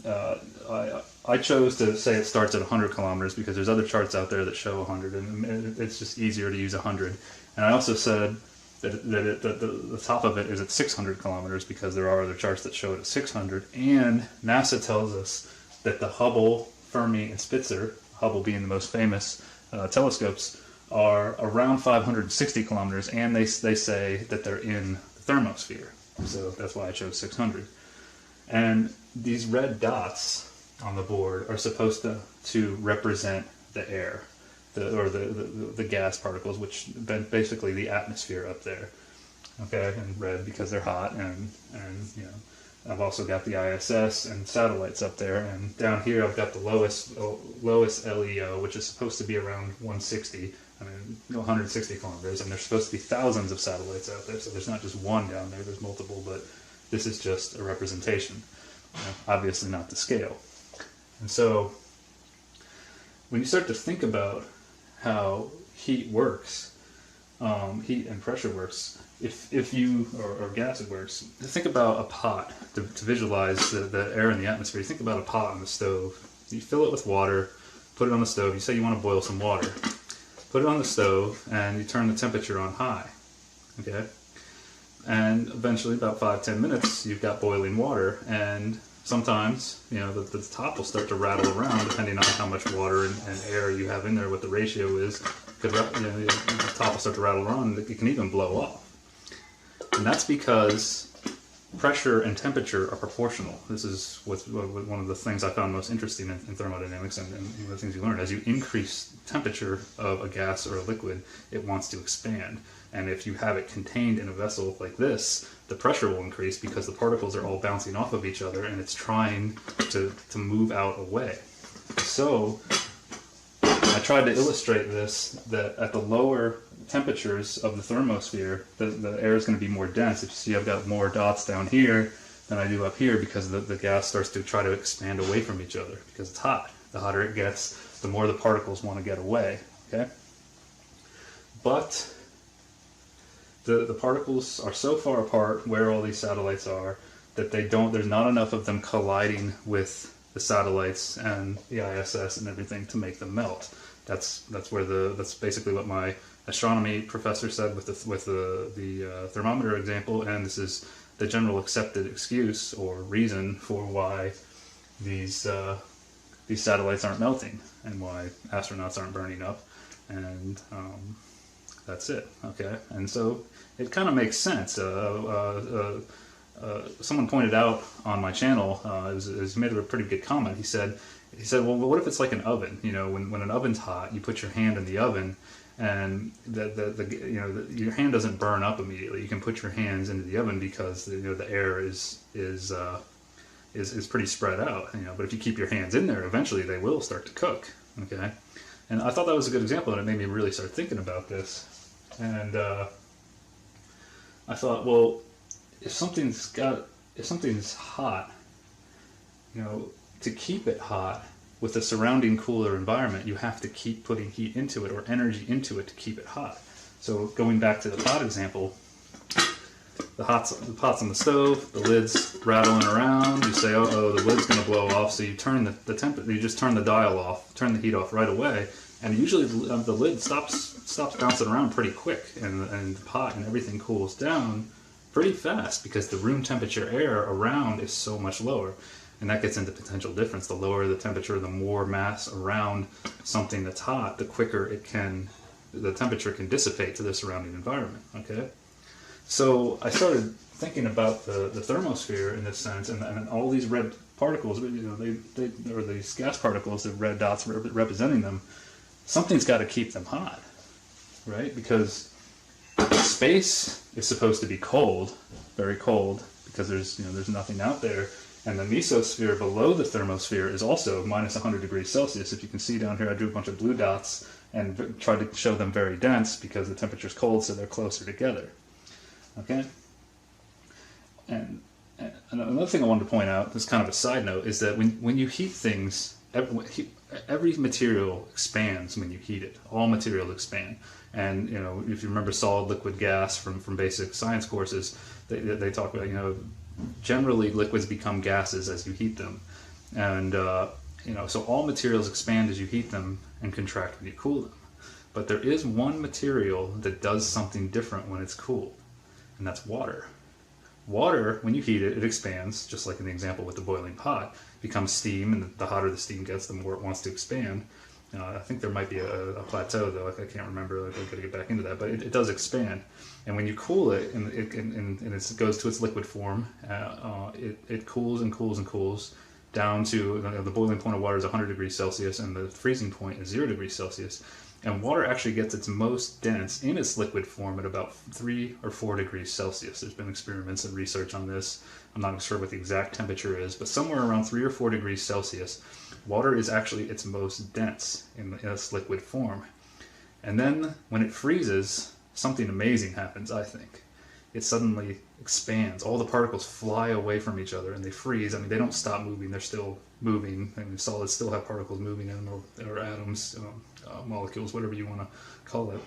I chose to say it starts at 100 kilometers because there's other charts out there that show 100, and it's just easier to use 100. And I also said that the top of it is at 600 kilometers because there are other charts that show it at 600. And NASA tells us that the Hubble, Fermi, and Spitzer, Hubble being the most famous telescopes, are around 560 kilometers, and they say that they're in the thermosphere. So that's why I chose 600. And these red dots on the board are supposed to represent the air. The gas particles, which basically the atmosphere up there, okay, and red because they're hot, and I've also got the ISS and satellites up there, and down here I've got the lowest LEO, which is supposed to be around 160 kilometers, and there's supposed to be thousands of satellites out there, so there's not just one down there, there's multiple, but this is just a representation, obviously not the scale. And so when you start to think about how heat works, heat and pressure works, if you, or gas works, think about a pot to visualize the air in the atmosphere. You think about a pot on the stove. You fill it with water, put it on the stove. You say you want to boil some water. Put it on the stove, and you turn the temperature on high. Okay? And eventually, about 5-10 minutes, you've got boiling water, and sometimes, the top will start to rattle around depending on how much water and air you have in there, what the ratio is. The top will start to rattle around, and it can even blow off. And that's because pressure and temperature are proportional. This is one of the things I found most interesting in thermodynamics, and one of the things you learn. As you increase temperature of a gas or a liquid, it wants to expand. And if you have it contained in a vessel like this, the pressure will increase because the particles are all bouncing off of each other, and it's trying to move out away. So I tried to illustrate this, that at the lower temperatures of the thermosphere, the air is going to be more dense. If you see, I've got more dots down here than I do up here because the gas starts to try to expand away from each other because it's hot. The hotter it gets, the more the particles want to get away. Okay? But the particles are so far apart where all these satellites are that there's not enough of them colliding with the satellites and the ISS and everything to make them melt. That's basically what my astronomy professor said with the thermometer example, and this is the general accepted excuse or reason for why these satellites aren't melting and why astronauts aren't burning up, and that's it. Okay, and so it kind of makes sense. Someone pointed out on my channel, he made a pretty good comment. He said, well, what if it's like an oven? When an oven's hot, you put your hand in the oven, and your hand doesn't burn up immediately. You can put your hands into the oven because the air is pretty spread out. But if you keep your hands in there, eventually they will start to cook. Okay, and I thought that was a good example, and it made me really start thinking about this. And I thought, well, if something's hot, to keep it hot with a surrounding cooler environment, you have to keep putting heat into it or energy into it to keep it hot. So going back to the pot example, the pot's on the stove, the lid's rattling around. You say, oh, the lid's going to blow off, so you turn the temperature. You just turn the dial off, turn the heat off right away, and usually the lid stops bouncing around pretty quick, and the pot and everything cools down pretty fast because the room temperature air around is so much lower. And that gets into potential difference. The lower the temperature, the more mass around something that's hot, the quicker the temperature can dissipate to the surrounding environment, okay? So I started thinking about the thermosphere in this sense, and all these red particles, or these gas particles, the red dots representing them, something's got to keep them hot, right? Because space is supposed to be cold, very cold, because there's nothing out there. And the mesosphere below the thermosphere is also minus 100 degrees Celsius. If you can see down here, I drew a bunch of blue dots and tried to show them very dense because the temperature's cold, so they're closer together. Okay? And another thing I wanted to point out, this is kind of a side note, is that when you heat things, every material expands when you heat it. All materials expand. And if you remember solid, liquid, gas from basic science courses, they talk about, generally liquids become gases as you heat them, and so all materials expand as you heat them and contract when you cool them. But there is one material that does something different when it's cooled, and that's water. Water, when you heat it, it expands, just like in the example with the boiling pot, becomes steam, and the hotter the steam gets, the more it wants to expand. I think there might be a plateau, though. I can't remember. I've got to get back into that. But it does expand. And when you cool it, and it goes to its liquid form, it cools and cools and cools down to, the boiling point of water is 100 degrees Celsius, and the freezing point is 0 degrees Celsius. And water actually gets its most dense in its liquid form at about 3 or 4 degrees Celsius. There's been experiments and research on this. I'm not sure what the exact temperature is, but somewhere around 3 or 4 degrees Celsius, water is actually its most dense in its liquid form. And then when it freezes, something amazing happens, I think. It suddenly expands. All the particles fly away from each other and they freeze. They don't stop moving. They're still moving. Solids still have particles moving in them, or atoms, molecules, whatever you want to call it.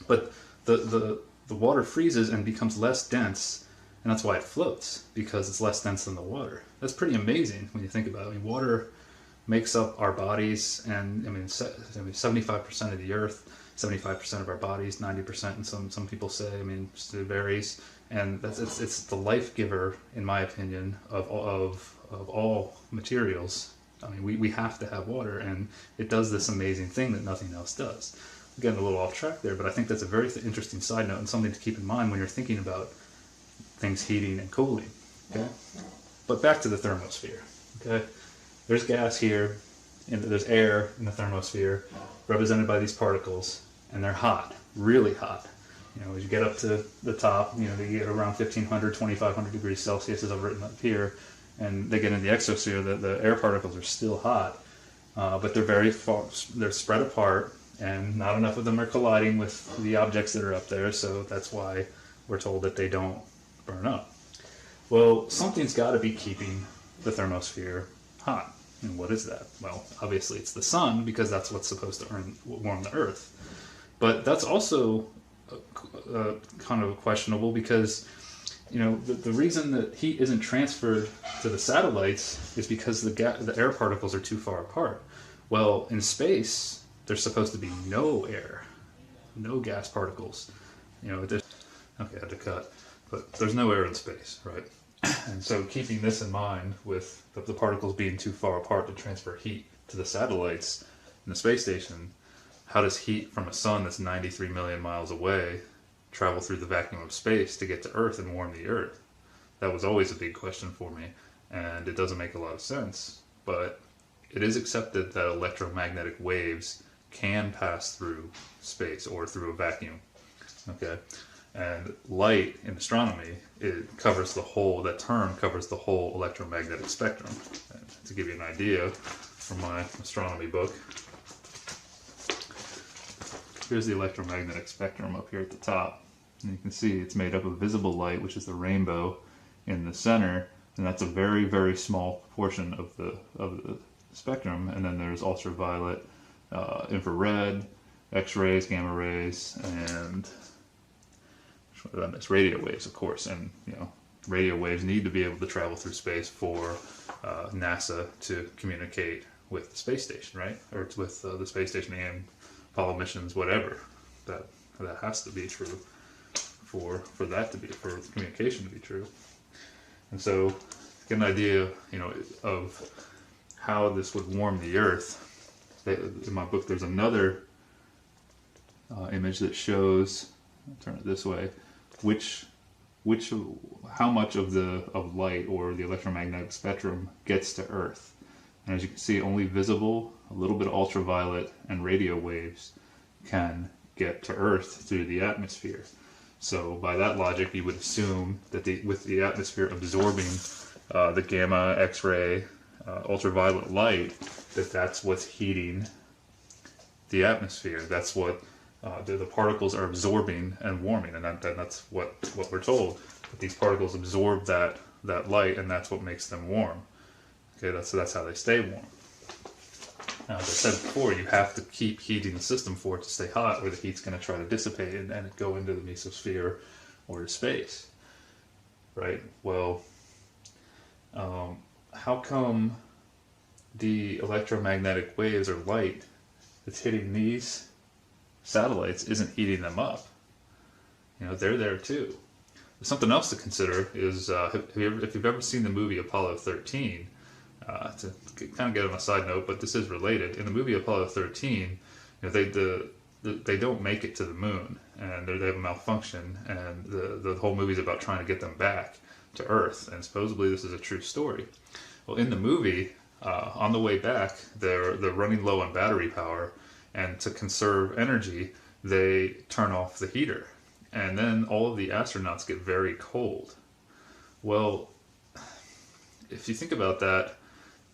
But the water freezes and becomes less dense, and that's why it floats, because it's less dense than the water. That's pretty amazing when you think about it. Water makes up our bodies, and 75% of the Earth, 75% of our bodies, 90%, and some people say. It varies, and it's the life giver, in my opinion, of all materials. We have to have water, and it does this amazing thing that nothing else does. I'm getting a little off track there, but I think that's a very interesting side note and something to keep in mind when you're thinking about things heating and cooling. Okay, but back to the thermosphere. Okay, there's gas here, and there's air in the thermosphere, represented by these particles, and they're hot, really hot. As you get up to the top, they get around 1,500, 2,500 degrees Celsius, as I've written up here, and they get into the exosphere. The air particles are still hot, but they're very far, they're spread apart, and not enough of them are colliding with the objects that are up there, so that's why we're told that they don't burn up. Well, something's got to be keeping the thermosphere hot. And what is that? Well, obviously it's the sun, because that's what's supposed to warm the Earth. But that's also kind of questionable, because the reason that heat isn't transferred to the satellites is because the air particles are too far apart. Well, in space, there's supposed to be no air, no gas particles. Okay, I had to cut. But there's no air in space, right? And so keeping this in mind, with the particles being too far apart to transfer heat to the satellites in the space station, how does heat from a sun that's 93 million miles away travel through the vacuum of space to get to Earth and warm the Earth? That was always a big question for me, and it doesn't make a lot of sense. But it is accepted that electromagnetic waves can pass through space or through a vacuum. Okay? And light in astronomy, that term covers the whole electromagnetic spectrum. And to give you an idea from my astronomy book, here's the electromagnetic spectrum up here at the top. And you can see it's made up of visible light, which is the rainbow in the center, and that's a very, very small portion of the spectrum. And then there's ultraviolet, infrared, X-rays, gamma rays, and which It's radio waves, of course, and radio waves need to be able to travel through space for NASA to communicate with the space station, right? Or with the space station and Apollo missions, whatever. That has to be true for communication to be true. And so, to get an idea, of how this would warm the Earth. In my book, there's another image that shows. I'll turn it this way. How much of light or the electromagnetic spectrum gets to Earth. And as you can see, only visible, a little bit of ultraviolet, and radio waves can get to Earth through the atmosphere. So by that logic, you would assume that with the atmosphere absorbing the gamma, X-ray, ultraviolet light, that's what's heating the atmosphere. That's what the particles are absorbing and warming, and that's what we're told. That these particles absorb that light, and that's what makes them warm. Okay, that's how they stay warm. Now, as I said before, you have to keep heating the system for it to stay hot, or the heat's going to try to dissipate and go into the mesosphere or to space. Right? Well, how come the electromagnetic waves or light that's hitting these satellites isn't heating them up? They're there too. There's something else to consider is if you've ever seen the movie Apollo 13, to kind of get on a side note, but this is related. In the movie Apollo 13, they don't make it to the moon, and they have a malfunction, and the whole movie is about trying to get them back to Earth, and supposedly this is a true story. Well, in the movie, on the way back, they're running low on battery power, and to conserve energy, they turn off the heater, and then all of the astronauts get very cold. Well, if you think about that,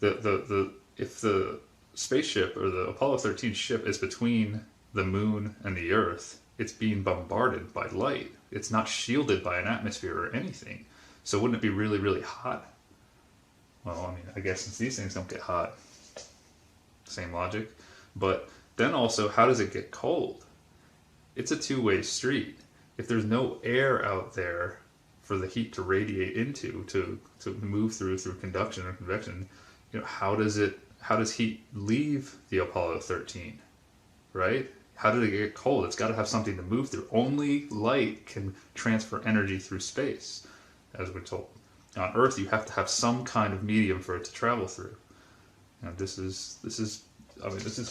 if the spaceship or the Apollo 13 ship is between the moon and the Earth, it's being bombarded by light. It's not shielded by an atmosphere or anything. So wouldn't it be really, really hot? Well, I guess since these things don't get hot, same logic. But then also, how does it get cold? It's a two-way street. If there's no air out there for the heat to radiate into, to move through conduction or convection, how does heat leave the Apollo 13, right? How did it get cold? It's got to have something to move through. Only light can transfer energy through space, as we're told. On Earth, you have to have some kind of medium for it to travel through. This is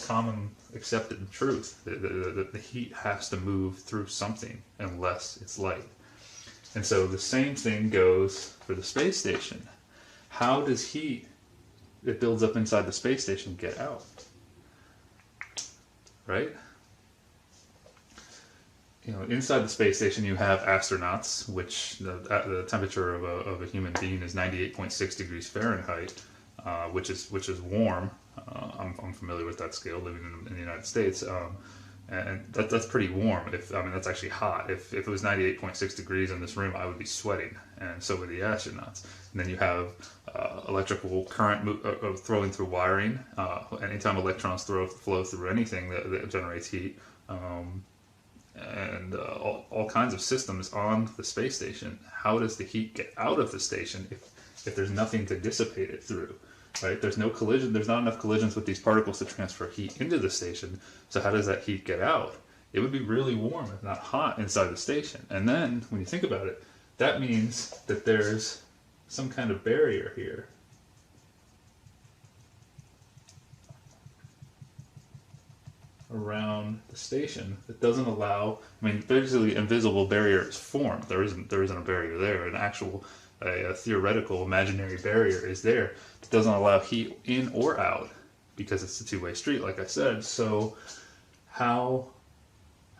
common accepted truth. The heat has to move through something unless it's light. And so the same thing goes for the space station. How does heat that builds up inside the space station get out? Right? Inside the space station you have astronauts, which the temperature of a human being is 98.6 degrees Fahrenheit, which is warm. I'm familiar with that scale, living in the United States, and that's pretty warm. That's actually hot. If it was 98.6 degrees in this room, I would be sweating, and so would the astronauts. And then you have electrical current flowing through wiring. Anytime electrons flow through anything that generates heat. And all kinds of systems on the space station. How does the heat get out of the station if there's nothing to dissipate it through? Right? There's no collision. There's not enough collisions with these particles to transfer heat into the station. So how does that heat get out? It would be really warm, if not hot, inside the station. And then when you think about it, that means that there's some kind of barrier here. Around the station that doesn't allow, basically invisible barrier is formed. There isn't a barrier there. An actual, a theoretical imaginary barrier is there that doesn't allow heat in or out because it's a two-way street, like I said. So how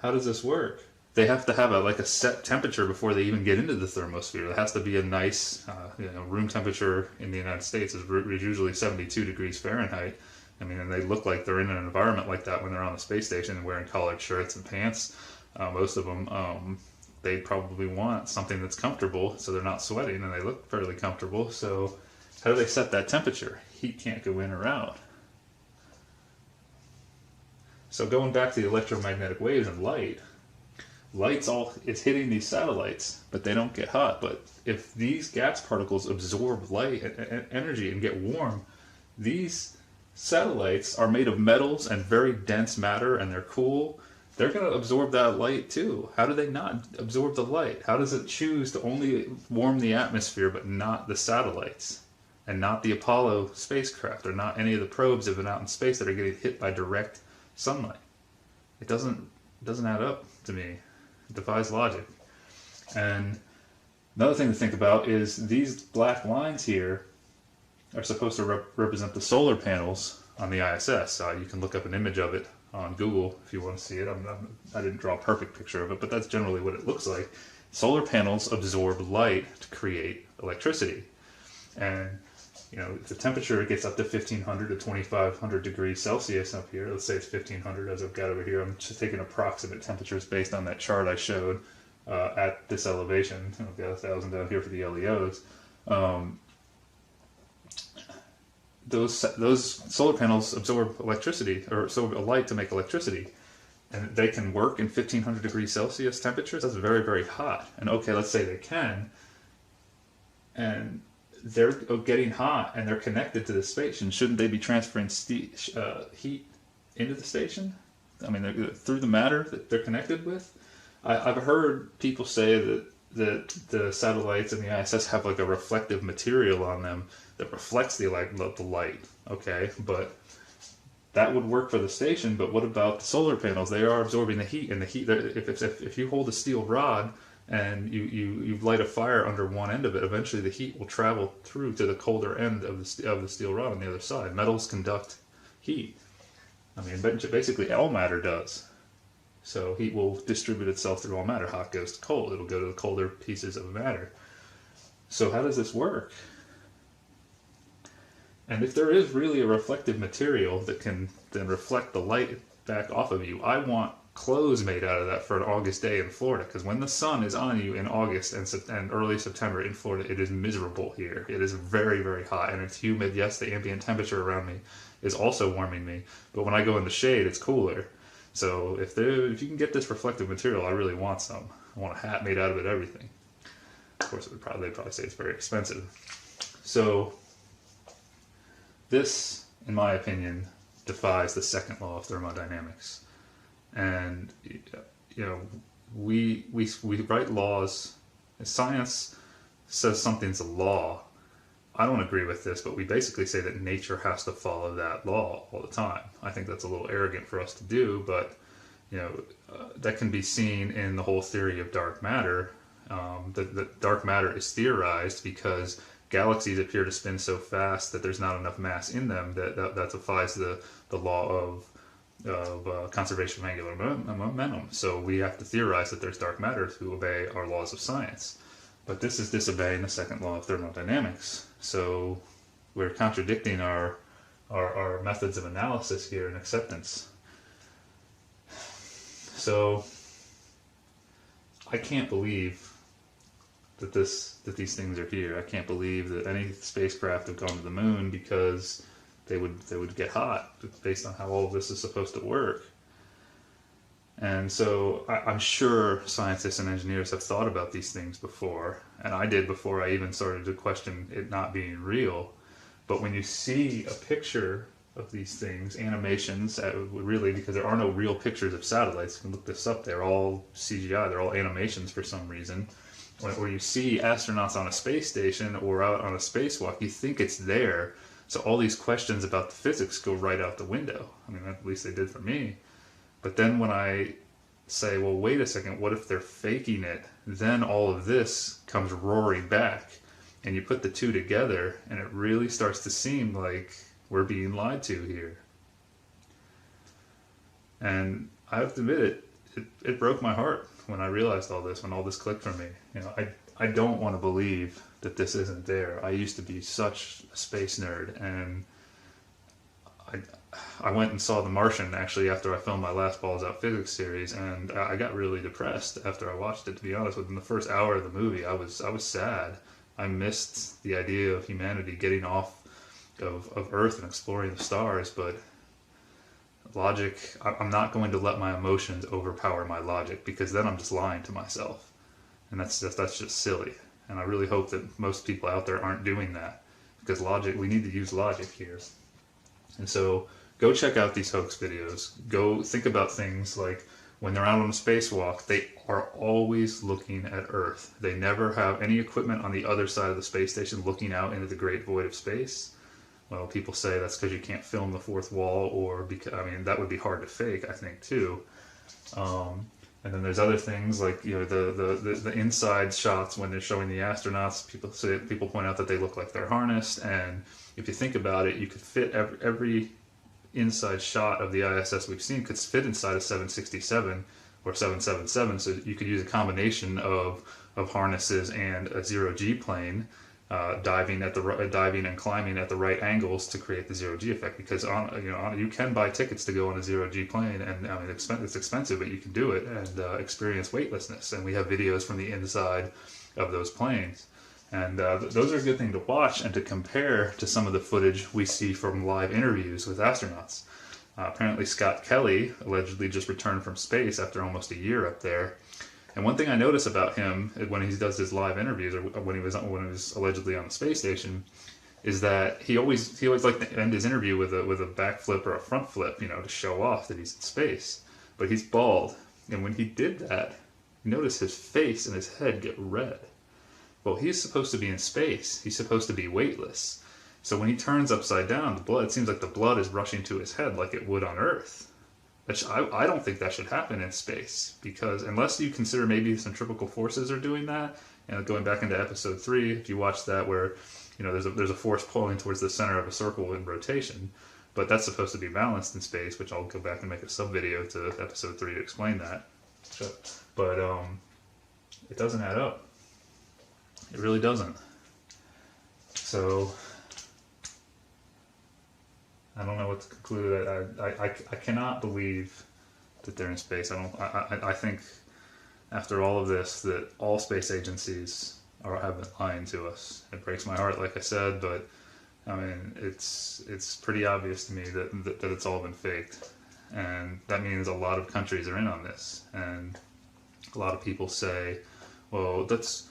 does this work? They have to have a set temperature before they even get into the thermosphere. It has to be a nice, room temperature in the United States is usually 72 degrees Fahrenheit. And they look like they're in an environment like that when they're on the space station and wearing collared shirts and pants. Most of them, they probably want something that's comfortable so they're not sweating, and they look fairly comfortable. So how do they set that temperature? Heat can't go in or out. So going back to the electromagnetic waves and light, light's all it's hitting these satellites, but they don't get hot. But if these gas particles absorb light and energy and get warm, these satellites are made of metals and very dense matter, and they're cool. They're going to absorb that light too. How do they not absorb the light? How does it choose to only warm the atmosphere but not the satellites? And not the Apollo spacecraft, or not any of the probes that have been out in space that are getting hit by direct sunlight? It doesn't add up to me. It defies logic. And another thing to think about is these black lines here are supposed to represent the solar panels on the ISS. You can look up an image of it on Google if you want to see it. I didn't draw a perfect picture of it, but that's generally what it looks like. Solar panels absorb light to create electricity. And if the temperature gets up to 1500 to 2500 degrees Celsius up here, let's say it's 1500 as I've got over here, I'm just taking approximate temperatures based on that chart I showed at this elevation. I've got 1000 down here for the LEOs. Those solar panels absorb electricity, or absorb light to make electricity, and they can work in 1500 degrees Celsius temperatures. That's very, very hot. And okay, let's say they can, and they're getting hot and they're connected to the station. Shouldn't they be transferring heat into the station? I mean, through the matter that they're connected with? I've heard people say that the satellites and the ISS have like a reflective material on them that reflects the light. Okay, but that would work for the station. But what about the solar panels? They are absorbing the heat, and the heat. If you hold a steel rod and you light a fire under one end of it, eventually the heat will travel through to the colder end of the steel rod on the other side. Metals conduct heat. I mean, basically all matter does. So heat will distribute itself through all matter. Hot goes to cold. It'll go to the colder pieces of matter. So how does this work? And if there is really a reflective material that can then reflect the light back off of you, I want clothes made out of that for an August day in Florida, because when the sun is on you in August and early September in Florida, it is miserable here. It is very, very hot, and it's humid. Yes, the ambient temperature around me is also warming me, but when I go in the shade, it's cooler. So if you can get this reflective material, I really want some. I want a hat made out of it, everything. Of course, they'd probably say it's very expensive. So this, in my opinion, defies the second law of thermodynamics. And we write laws. Science says something's a law. I don't agree with this, but we basically say that nature has to follow that law all the time. I think that's a little arrogant for us to do, but that can be seen in the whole theory of dark matter. That dark matter is theorized because galaxies appear to spin so fast that there's not enough mass in them that defies the law of conservation of angular momentum. So we have to theorize that there's dark matter to obey our laws of science. But this is disobeying the second law of thermodynamics. So we're contradicting our methods of analysis here and acceptance. So I can't believe that these things are here. I can't believe that any spacecraft have gone to the moon because they would get hot based on how all of this is supposed to work. And so I'm sure scientists and engineers have thought about these things before, and I did before I even started to question it not being real. But when you see a picture of these things, animations, really, because there are no real pictures of satellites, you can look this up, they're all CGI, they're all animations for some reason. Or you see astronauts on a space station or out on a spacewalk, you think it's there. So all these questions about the physics go right out the window. I mean, at least they did for me. But then when I say, well, wait a second, what if they're faking it? Then all of this comes roaring back. And you put the two together, and it really starts to seem like we're being lied to here. And I have to admit, it broke my heart when I realized all this, when all this clicked for me. I don't want to believe that this isn't there. I used to be such a space nerd, and I went and saw The Martian actually after I filmed my last Balls Out Physics series, and I got really depressed after I watched it, to be honest. Within the first hour of the movie, I was sad. I missed the idea of humanity getting off of Earth and exploring the stars, but logic, I'm not going to let my emotions overpower my logic, because then I'm just lying to myself. And that's just silly. And I really hope that most people out there aren't doing that, because logic, we need to use logic here. And so go check out these hoax videos. Go think about things like when they're out on a spacewalk, they are always looking at Earth. They never have any equipment on the other side of the space station looking out into the great void of space. Well, people say that's because you can't film the fourth wall, or because, I mean, that would be hard to fake, I think, too. And then there's other things like, you know, the inside shots when they're showing the astronauts. People point out that they look like they're harnessed, and if you think about it, you could fit every inside shot of the ISS we've seen could fit inside a 767 or 777. So you could use a combination of harnesses and a zero-G plane. Diving and climbing at the right angles to create the zero-G effect, because you can buy tickets to go on a zero-G plane, and I mean it's expensive, but you can do it and experience weightlessness. And we have videos from the inside of those planes, and those are a good thing to watch and to compare to some of the footage we see from live interviews with astronauts. Apparently Scott Kelly allegedly just returned from space after almost a year up there. And one thing I notice about him when he does his live interviews, or when he was allegedly on the space station, is that he always liked to end his interview with a backflip or a front flip, to show off that he's in space. But he's bald, and when he did that, you notice his face and his head get red. Well, he's supposed to be in space. He's supposed to be weightless. So when he turns upside down, it seems like the blood is rushing to his head like it would on Earth. I don't think that should happen in space, because unless you consider maybe centrifugal forces are doing that, and going back into episode 3, if you watch that, where there's a force pulling towards the center of a circle in rotation, but that's supposed to be balanced in space, which I'll go back and make a sub video to episode 3 to explain that. But it doesn't add up. It really doesn't. So I don't know what to conclude. I cannot believe that they're in space. I think after all of this that all space agencies have been lying to us. It breaks my heart, like I said, but I mean it's pretty obvious to me that it's all been faked, and that means a lot of countries are in on this. And a lot of people say, well, that's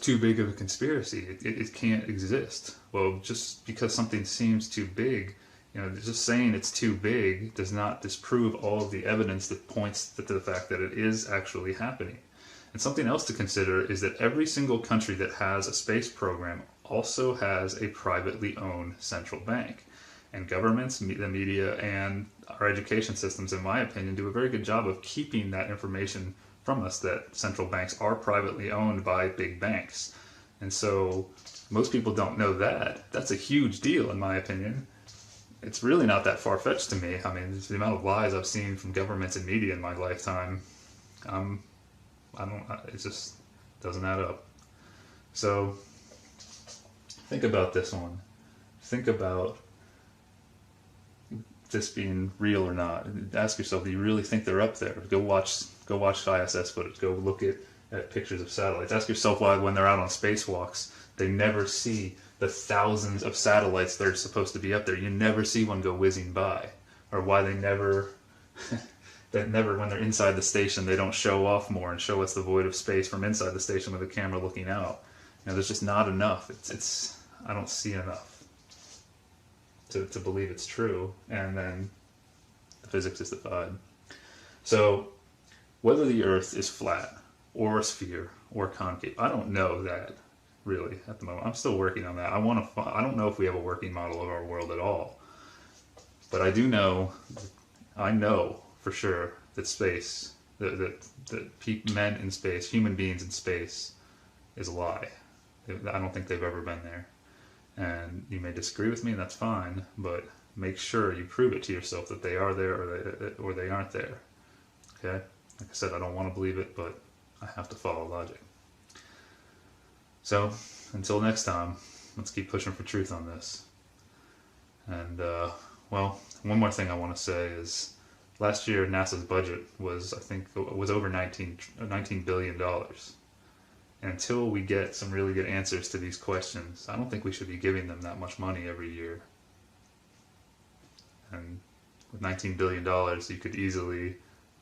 too big of a conspiracy. It can't exist. Well, just because something seems too big, just saying it's too big does not disprove all of the evidence that points to the fact that it is actually happening. And something else to consider is that every single country that has a space program also has a privately owned central bank. And governments, the media, and our education systems, in my opinion, do a very good job of keeping that information from us, that central banks are privately owned by big banks. And so most people don't know that. That's a huge deal, in my opinion. It's really not that far-fetched to me. I mean, the amount of lies I've seen from governments and media in my lifetime, it just doesn't add up. So think about this one. Think about this being real or not. Ask yourself, do you really think they're up there? Go watch ISS footage. Go look at pictures of satellites. Ask yourself why, when they're out on spacewalks, they never see the thousands of satellites that are supposed to be up there. You never see one go whizzing by. Or why they never, when they're inside the station, they don't show off more and show us the void of space from inside the station with a camera looking out. There's just not enough. I don't see enough to believe it's true. And then the physics is defied. So whether the Earth is flat or a sphere or concave, I don't know that really at the moment. I'm still working on that. I don't know if we have a working model of our world at all. But I know for sure that space, that men in space, human beings in space, is a lie. I don't think they've ever been there. And you may disagree with me, and that's fine, but make sure you prove it to yourself that they are there or they aren't there. Okay? Like I said, I don't want to believe it, but I have to follow logic. So, until next time, let's keep pushing for truth on this. And, one more thing I want to say is, last year NASA's budget was over $19 billion. And until we get some really good answers to these questions, I don't think we should be giving them that much money every year. And with $19 billion, you could easily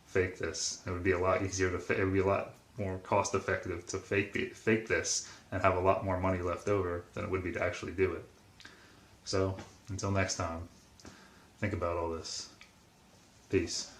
fake this. It would be a lot easier to it would be a lot more cost effective to fake this and have a lot more money left over than it would be to actually do it. So, until next time, think about all this. Peace.